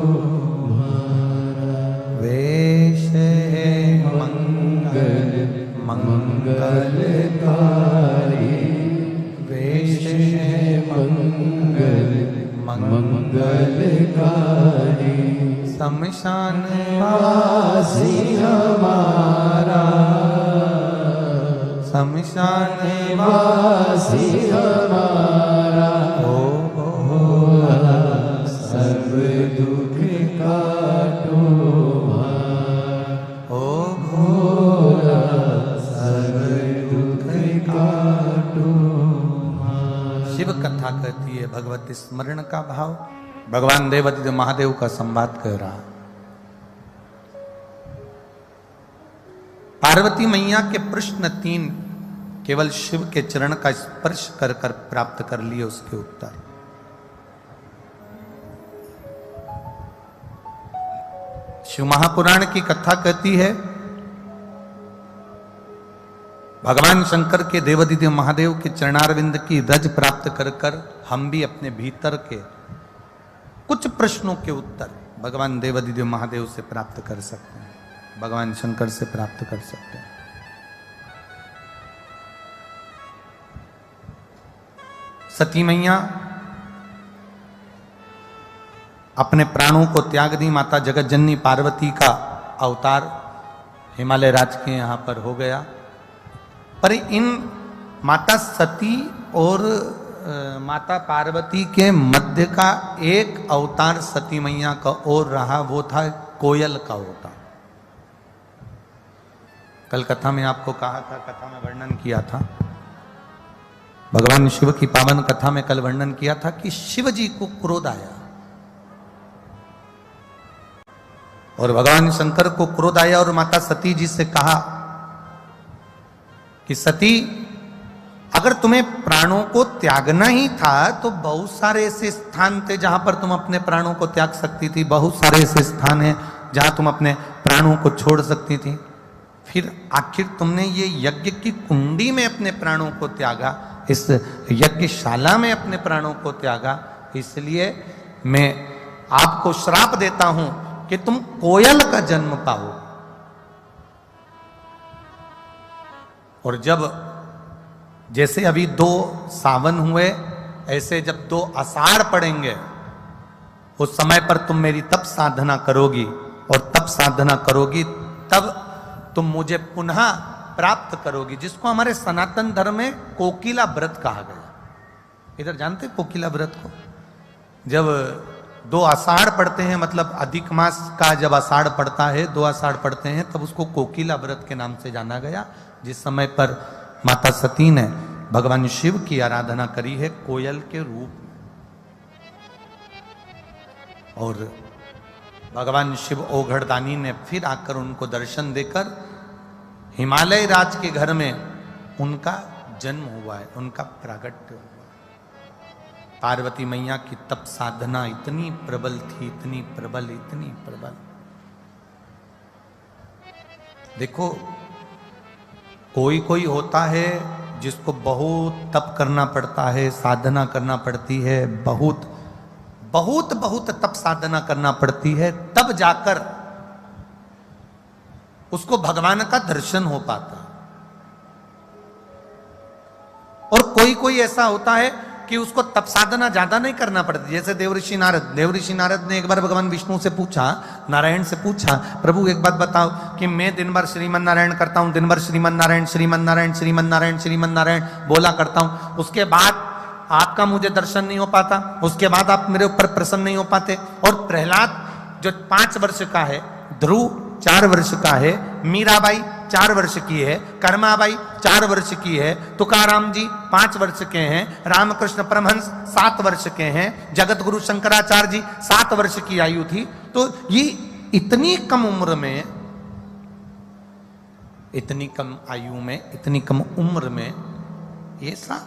मारा। वेश है मंगल मंगलकारी, वेश है मंगल मंगलकारी। शमशान वासी हमारा, शमशान वासी हमारा। ओ भोला सब दुख काटो मारा, ओ भोला कथा कहती है भगवत स्मरण का भाव। भगवान देवादिदेव महादेव का संवाद कह रहा। पार्वती मैया के प्रश्न 3 केवल शिव के चरण का स्पर्श कर कर प्राप्त कर लिए उसके उत्तर। शिव महापुराण की कथा कहती है भगवान शंकर के देवादिदेव महादेव के चरणारविंद की रज प्राप्त कर कर हम भी अपने भीतर के कुछ प्रश्नों के उत्तर भगवान देवादिदेव महादेव से प्राप्त कर सकते हैं, भगवान शंकर से प्राप्त कर सकते हैं। सती मैया अपने प्राणों को त्याग दी। माता जगत जननी पार्वती का अवतार हिमालय राज के यहां पर हो गया। पर इन माता सती और माता पार्वती के मध्य का एक अवतार सती मैया का और रहा, वो था कोयल का अवतार। कल कथा में आपको कहा था, कथा में वर्णन किया था, भगवान शिव की पावन कथा में कल वर्णन किया था कि शिव जी को क्रोध आया और भगवान शंकर को क्रोध आया और माता सती जी से कहा कि सती, अगर तुम्हें प्राणों को त्यागना ही था तो बहुत सारे ऐसे स्थान थे जहां पर तुम अपने प्राणों को त्याग सकती थी, बहुत सारे ऐसे स्थान हैं जहां तुम अपने प्राणों को छोड़ सकती थी, फिर आखिर तुमने ये यज्ञ की कुंडी में अपने प्राणों को त्यागा, इस यज्ञशाला में अपने प्राणों को त्यागा। इसलिए मैं आपको श्राप देता हूं कि तुम कोयल का जन्म पाओ। और जब जैसे अभी 2 सावन हुए, ऐसे जब 2 आषाढ़ पड़ेंगे उस समय पर तुम मेरी तप साधना करोगी और तप साधना करोगी तब तुम मुझे पुनः प्राप्त करोगी, जिसको हमारे सनातन धर्म में कोकिला व्रत कहा गया। इधर जानते कोकिला व्रत को? जब 2 आषाढ़ पड़ते हैं, मतलब अधिक मास का जब आषाढ़ पड़ता है, 2 आषाढ़ पड़ते हैं, तब उसको कोकिला व्रत के नाम से जाना गया, जिस समय पर माता सती ने भगवान शिव की आराधना करी है कोयल के रूप में। और भगवान शिव ओघड़दानी ने फिर आकर उनको दर्शन देकर हिमालय राज के घर में उनका जन्म हुआ है, उनका प्रागट्य हुआ। पार्वती मैया की तप साधना इतनी प्रबल थी, इतनी प्रबल, इतनी प्रबल। देखो, कोई कोई होता है जिसको बहुत तप करना पड़ता है, साधना करना पड़ती है, बहुत बहुत बहुत तप साधना करना पड़ती है, तब जाकर उसको भगवान का दर्शन हो पाता। और कोई कोई ऐसा होता है कि उसको तप साधना ज्यादा नहीं करना पड़ती, जैसे देवऋषि नारद ने एक बार भगवान विष्णु से पूछा, नारायण से पूछा, प्रभु एक बात बताओ कि मैं दिन भर श्रीमन नारायण करता हूं, दिन भर श्रीमन नारायण श्रीमन नारायण श्रीमन नारायण श्रीमन नारायण बोला करता हूं, उसके बाद आपका मुझे दर्शन नहीं हो पाता, उसके बाद आप मेरे ऊपर प्रसन्न नहीं हो पाते। और प्रहलाद जो 5 वर्ष का है, ध्रुव 4 वर्ष का है, मीराबाई 4 वर्ष की है, कर्माबाई 4 वर्ष की है, तुकाराम जी 5 वर्ष के हैं, रामकृष्ण परमहंस 7 वर्ष के हैं, जगत गुरु शंकराचार्य जी 7 वर्ष की आयु थी। तो ये इतनी कम उम्र में, इतनी कम आयु में, इतनी कम उम्र में ऐसा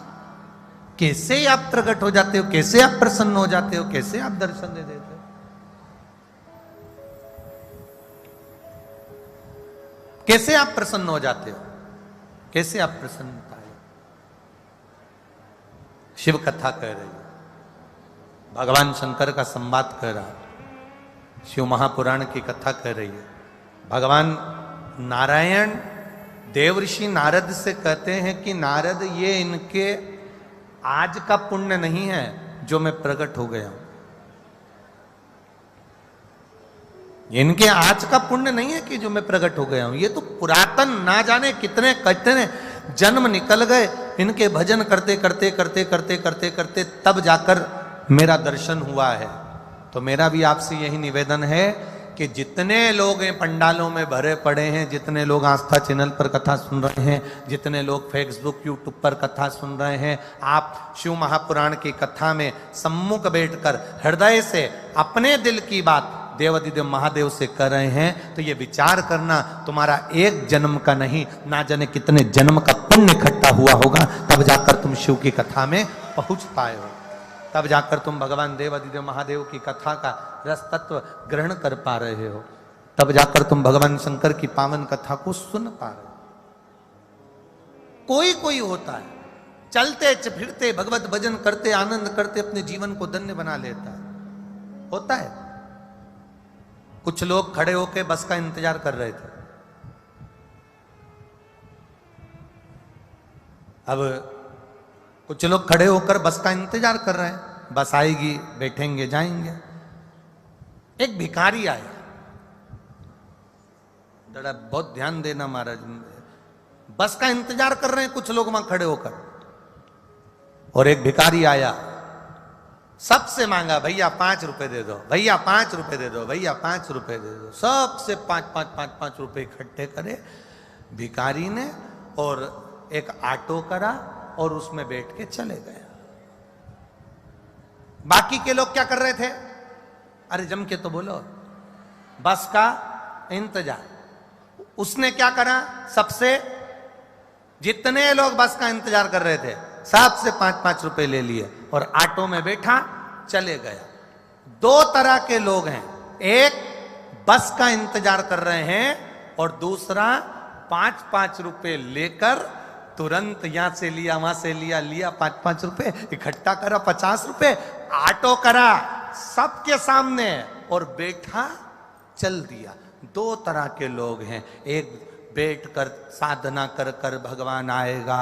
कैसे आप प्रकट हो जाते हो, कैसे आप प्रसन्न हो जाते हो, कैसे आप दर्शन दे देते हो? कैसे आप प्रसन्न हो जाते हो, कैसे आप प्रसन्न पाए? शिव कथा कह रही है, भगवान शंकर का संवाद कह रहा, शिव महापुराण की कथा कह रही है। भगवान नारायण देवऋषि नारद से कहते हैं कि नारद, ये इनके आज का पुण्य नहीं है जो मैं प्रकट हो गया हूं, इनके आज का पुण्य नहीं है कि जो मैं प्रकट हो गया हूं, ये तो पुरातन ना जाने कितने कितने जन्म निकल गए इनके भजन करते करते करते करते करते करते तब जाकर मेरा दर्शन हुआ है। तो मेरा भी आपसे यही निवेदन है कि जितने लोग हैं पंडालों में भरे पड़े हैं, जितने लोग आस्था चैनल पर कथा सुन रहे हैं, जितने लोग फेसबुक यूट्यूब पर कथा सुन रहे हैं, आप शिव महापुराण की कथा में सम्मुख बैठकर हृदय से अपने दिल की बात देवाधिदेव महादेव से कर रहे हैं, तो ये विचार करना तुम्हारा एक जन्म का नहीं, ना जाने कितने जन्म का पुण्य इकट्ठा हुआ होगा, तब जाकर तुम शिव की कथा में पहुंच पाए हो, तब जाकर तुम भगवान देवाधिदेव महादेव की कथा का रस तत्व ग्रहण कर पा रहे हो, तब जाकर तुम भगवान शंकर की पावन कथा को सुन पा रहे हो। कोई कोई होता है चलते फिरते भगवत भजन करते आनंद करते अपने जीवन को धन्य बना लेता है, होता है। कुछ लोग खड़े होकर बस का इंतजार कर रहे थे, अब कुछ लोग खड़े होकर बस का इंतजार कर रहे हैं, बस आएगी बैठेंगे जाएंगे। एक भिखारी आया, जरा बहुत ध्यान देना महाराज, बस का इंतजार कर रहे हैं कुछ लोग वहां खड़े होकर, और एक भिखारी आया, सबसे मांगा भैया 5 रुपए दे दो, भैया 5 रुपए दे दो, भैया 5 रुपए दे दो, सबसे 5 रुपए इकट्ठे करे भिखारी ने, और एक ऑटो करा और उसमें बैठ के चले गया। बाकी के लोग क्या कर रहे थे? अरे जम के तो बोलो, बस का इंतजार। उसने क्या करा? सबसे जितने लोग बस का इंतजार कर रहे थे सबसे 5 रुपए ले लिए और ऑटो में बैठा चले गया। 2 तरह के लोग हैं, एक बस का इंतजार कर रहे हैं और दूसरा 5 रुपए लेकर तुरंत यहां से लिया वहां से लिया 5 रुपए इकट्ठा करा, 50 रुपए ऑटो करा सबके सामने और बैठा चल दिया। 2 तरह के लोग हैं, एक बैठ कर साधना कर कर भगवान आएगा,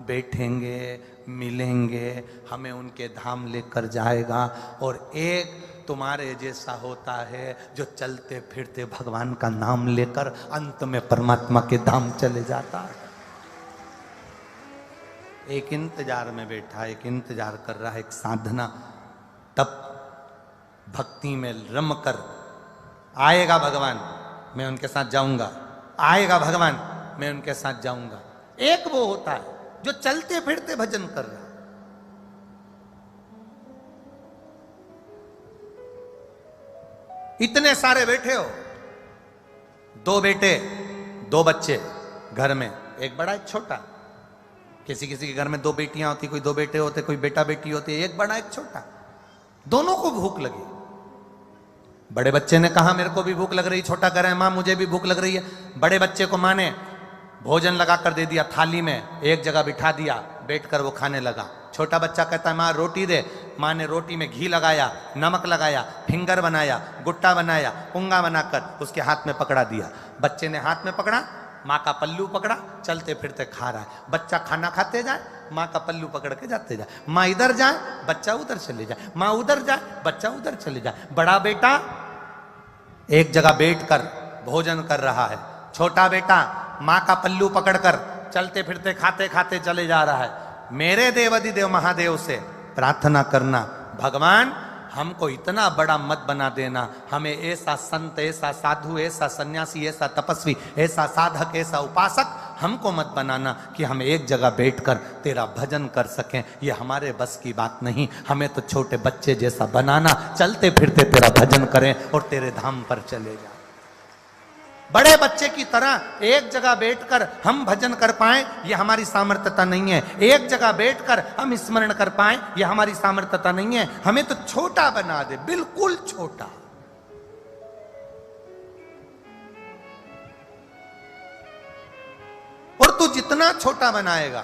बैठेंगे मिलेंगे हमें उनके धाम लेकर जाएगा, और एक तुम्हारे जैसा होता है जो चलते फिरते भगवान का नाम लेकर अंत में परमात्मा के धाम चले जाता है। एक इंतजार में बैठा, एक इंतजार कर रहा है, एक साधना तब भक्ति में रम कर आएगा भगवान मैं उनके साथ जाऊंगा, आएगा भगवान मैं उनके साथ जाऊंगा। एक वो होता है जो चलते फिरते भजन कर रहा है। इतने सारे बैठे हो, 2 बेटे 2 बच्चे घर में, एक बड़ा एक छोटा। किसी किसी के घर में 2 बेटियां होती, कोई 2 बेटे होते, कोई बेटा बेटी होती, एक बड़ा एक छोटा। दोनों को भूख लगी। बड़े बच्चे ने कहा मेरे को भी भूख लग रही, छोटा कह रहा है मां मुझे भी भूख लग रही है। बड़े बच्चे को मां ने भोजन लगा कर दे दिया, थाली में एक जगह बिठा दिया, बैठकर वो खाने लगा। छोटा बच्चा कहता है मां रोटी दे। मां ने रोटी में घी लगाया, नमक लगाया, फिंगर बनाया, गुट्टा बनाया, पुंगा बनाकर उसके हाथ में पकड़ा दिया। बच्चे ने हाथ में पकड़ा, माँ का पल्लू पकड़ा, चलते फिरते खा रहा है। बच्चा खाना खाते जाए, माँ का पल्लू पकड़ के जाते जाए। माँ इधर जाए, बच्चा उधर चले जाए, माँ उधर जाए, बच्चा उधर चले जाए। बड़ा बेटा एक जगह बैठकर भोजन कर रहा है, छोटा बेटा माँ का पल्लू पकड़कर चलते फिरते खाते खाते चले जा रहा है। मेरे देवाधिदेव महादेव से प्रार्थना करना, भगवान हमको इतना बड़ा मत बना देना, हमें ऐसा संत, ऐसा साधु, ऐसा सन्यासी, ऐसा तपस्वी, ऐसा साधक, ऐसा उपासक हमको मत बनाना कि हम एक जगह बैठकर तेरा भजन कर सकें। ये हमारे बस की बात नहीं, हमें तो छोटे बच्चे जैसा बनाना, चलते फिरते तेरा भजन करें और तेरे धाम पर चले जाएं। बड़े बच्चे की तरह एक जगह बैठकर हम भजन कर पाएं, यह हमारी सामर्थ्यता नहीं है। एक जगह बैठकर हम स्मरण कर पाएं, यह हमारी सामर्थ्यता नहीं है। हमें तो छोटा बना दे, बिल्कुल छोटा। और तू जितना छोटा बनाएगा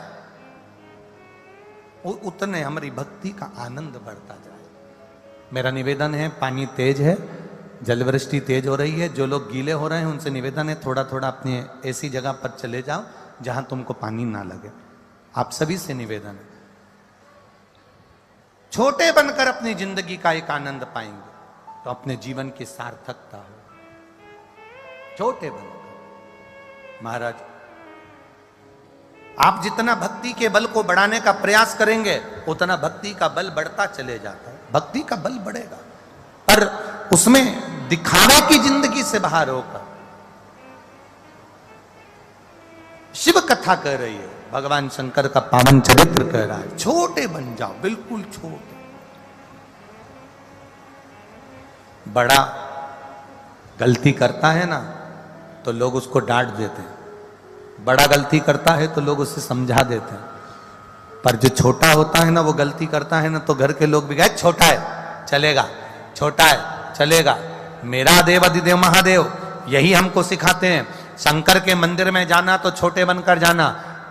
उतने हमारी भक्ति का आनंद बढ़ता जाए। मेरा निवेदन है, पानी तेज है, जलवृष्टि तेज हो रही है, जो लोग गीले हो रहे हैं उनसे निवेदन है थोड़ा थोड़ा अपनी ऐसी जगह पर चले जाओ जहां तुमको पानी ना लगे। आप सभी से निवेदन है, छोटे बनकर अपनी जिंदगी का एक आनंद पाएंगे तो अपने जीवन की सार्थकता हो। छोटे बनकर महाराज, आप जितना भक्ति के बल को बढ़ाने का प्रयास करेंगे उतना भक्ति का बल बढ़ता चले जाता है। भक्ति का बल बढ़ेगा पर उसमें दिखावे की जिंदगी से बाहर होकर शिव कथा कह रही है, भगवान शंकर का पावन चरित्र कह रहा है, छोटे बन जाओ, बिल्कुल छोटे। बड़ा गलती करता है ना तो लोग उसको डांट देते हैं, बड़ा गलती करता है तो लोग उसे समझा देते हैं, पर जो छोटा होता है ना वो गलती करता है ना तो घर के लोग भी कहे छोटा है चलेगा, छोटा है चलेगा। मेरा देव अधिदेव महादेव यही हमको सिखाते हैं। शंकर के मंदिर में जाना तो छोटे बनकर जाना,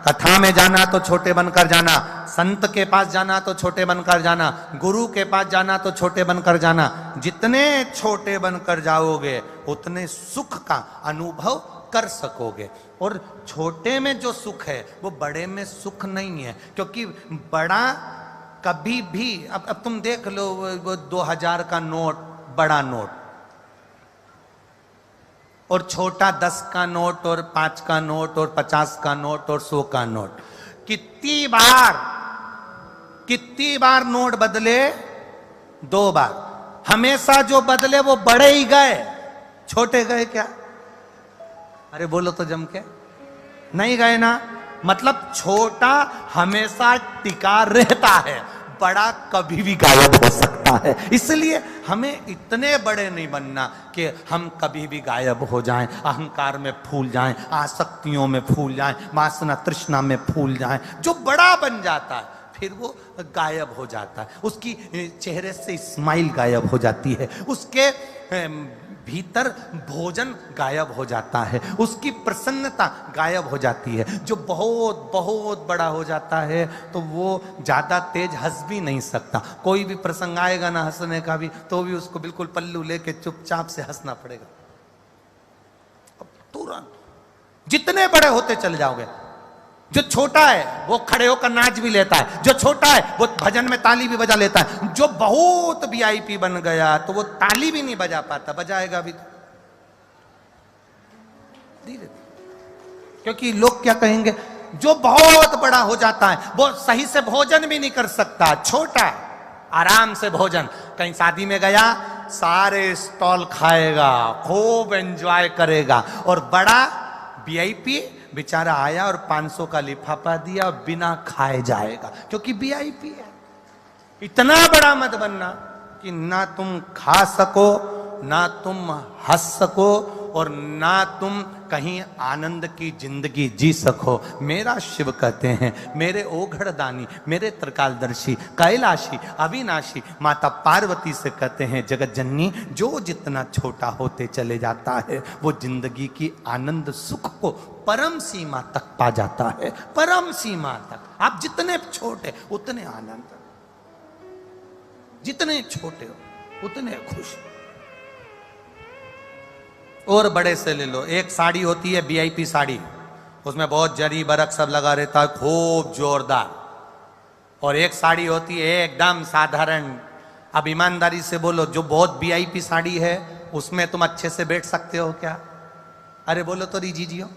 कथा में जाना तो छोटे बनकर जाना, संत के पास जाना तो छोटे बनकर जाना, गुरु के पास जाना तो छोटे बनकर जाना। जितने छोटे बनकर जाओगे उतने सुख का अनुभव कर सकोगे। और छोटे में जो सुख है वो बड़े में सुख नहीं है, क्योंकि बड़ा कभी भी अब तुम देख लो, वो 2000 का नोट बड़ा नोट, और छोटा 10 का नोट और 5 का नोट और 50 का नोट और 100 का नोट, कितनी बार नोट बदले? 2 बार। हमेशा जो बदले वो बड़े ही गए, छोटे गए क्या? अरे बोलो तो जम के, नहीं गए ना। मतलब छोटा हमेशा टिका रहता है, बड़ा कभी भी गायब हो सकता है। इसलिए हमें इतने बड़े नहीं बनना कि हम कभी भी गायब हो जाएं, अहंकार में फूल जाएं, आसक्तियों में फूल जाएं, वासना तृष्णा में फूल जाएं। जो बड़ा बन जाता है फिर वो गायब हो जाता है, उसकी चेहरे से स्माइल गायब हो जाती है, उसके भीतर भोजन गायब हो जाता है, उसकी प्रसन्नता गायब हो जाती है। जो बहुत बहुत बड़ा हो जाता है तो वो ज्यादा तेज हंस भी नहीं सकता। कोई भी प्रसंग आएगा ना हंसने का भी, तो भी उसको बिल्कुल पल्लू लेके चुपचाप से हंसना पड़ेगा। तुरंत जितने बड़े होते चले जाओगे, जो छोटा है वो खड़े होकर नाच भी लेता है, जो छोटा है वो भजन में ताली भी बजा लेता है, जो बहुत वीआईपी बन गया तो वो ताली भी नहीं बजा पाता, बजाएगा भी धीरे, क्योंकि लोग क्या कहेंगे। जो बहुत बड़ा हो जाता है वो सही से भोजन भी नहीं कर सकता। छोटा आराम से भोजन, कहीं शादी में गया सारे स्टॉल खाएगा, खूब एंजॉय करेगा, और बड़ा वीआईपी बेचारा आया और 500 का लिफाफा दिया और बिना खाए जाएगा, क्योंकि वीआईपी है। इतना बड़ा मत बनना कि ना तुम खा सको, ना तुम हंस सको, और ना तुम कहीं आनंद की जिंदगी जी सको। मेरा शिव कहते हैं, मेरे ओघड़दानी, मेरे त्रिकालदर्शी, कैलाशी, अविनाशी माता पार्वती से कहते हैं, जगत जननी जो जितना छोटा होते चले जाता है वो जिंदगी की आनंद सुख को परम सीमा तक पा जाता है। परम सीमा तक आप जितने छोटे उतने आनंद, जितने छोटे हो उतने खुश। और बड़े से ले लो, एक साड़ी होती है वीआईपी साड़ी, उसमें बहुत जरी बरक सब लगा रहता है, खूब जोरदार, और एक साड़ी होती है एकदम साधारण। अब ईमानदारी से बोलो, जो बहुत वीआईपी साड़ी है उसमें तुम अच्छे से बैठ सकते हो क्या? अरे बोलो तो रीजीजियो,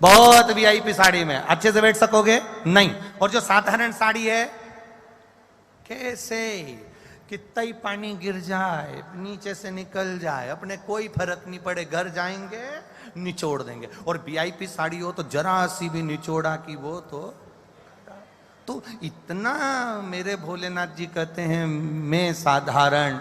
बहुत वीआईपी साड़ी में अच्छे से बैठ सकोगे? नहीं। और जो साधारण साड़ी है, कैसे कितना ही पानी गिर जाए, नीचे से निकल जाए, अपने कोई फर्क नहीं पड़े, घर जाएंगे निचोड़ देंगे। और वीआईपी साड़ी हो तो जरा सी भी निचोड़ा कि वो तो इतना मेरे भोलेनाथ जी कहते हैं मैं साधारण,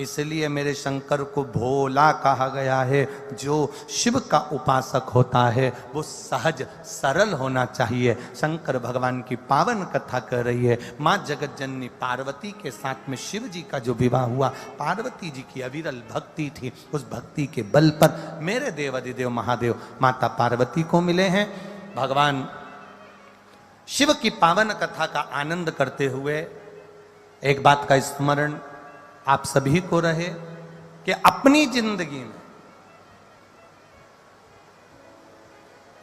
इसलिए मेरे शंकर को भोला कहा गया है। जो शिव का उपासक होता है वो सहज सरल होना चाहिए। शंकर भगवान की पावन कथा कर रही है। माँ जगत जननी पार्वती के साथ में शिव जी का जो विवाह हुआ, पार्वती जी की अविरल भक्ति थी, उस भक्ति के बल पर मेरे देव अधिदेव महादेव माता पार्वती को मिले हैं। भगवान शिव की पावन कथा का आनंद करते हुए एक बात का स्मरण आप सभी को रहे कि अपनी जिंदगी में,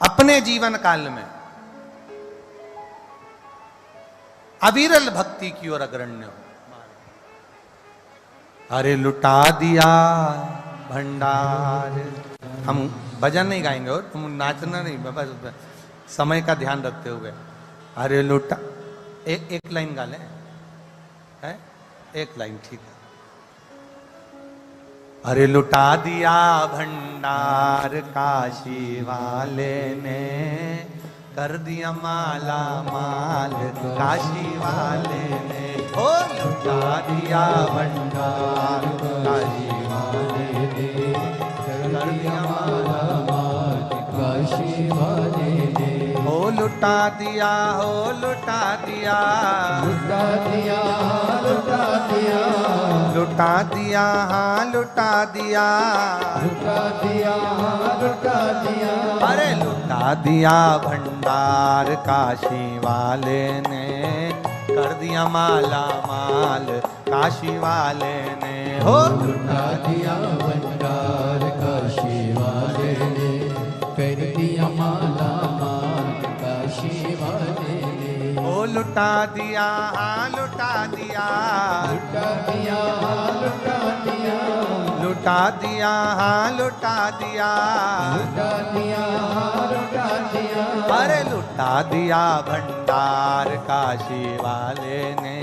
अपने जीवन काल में अविरल भक्ति की ओर अग्रण्य हो। अरे लुटा दिया भंडार, हम भजन नहीं गाएंगे और तुम नाचना नहीं, बस समय का ध्यान रखते हुए। अरे लुटा, एक लाइन गा लें, है एक लाइन, ठीक है। अरे लुटा दिया भंडार काशी वाले ने, कर दिया माला माल काशी वाले ने। ओ लुटा दिया भंडार काशी वाले ने, कर दिया माला माल काशी वाले ने। हो लुटा दिया, हो लुटा दिया, लुटा दिया, लुटा दिया, लुटा दिया, हाँ लुटा दिया, लुटा दिया, लुटा दिया। अरे लुटा दिया भंडार काशी वाले ने, कर दिया माला माल काशी वाले ने। हो लुटा दिया भंडार काशी वाले ने, कर दिया माला माल काशी वाले ने। हो लुटा दिया, हाँ लुटा दिया, लुटा दिया, लुटा दिया, लुटा दिया, हाँ लुटा दिया, लुटा दिया, लुटा दिया। अरे लुटा दिया भंडार काशी वाले ने,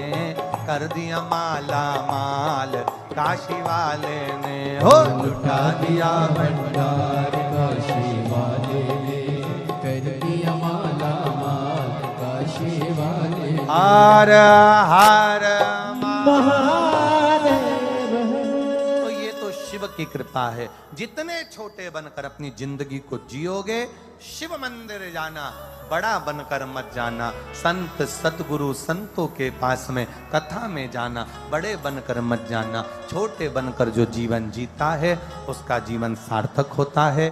कर दिया माला माल काशी वाले ने। हो लुटा दिया भंडार काशी वाले ने, कर दिया माला माल काशी वाले ने। हार हार महादेव। तो ये तो शिव की कृपा है। जितने छोटे बनकर अपनी जिंदगी को जियोगे, शिव मंदिर जाना, बड़ा बनकर मत जाना। संत सतगुरु संतों के पास में कथा में जाना, बड़े बनकर मत जाना। छोटे बनकर जो जीवन जीता है उसका जीवन सार्थक होता है।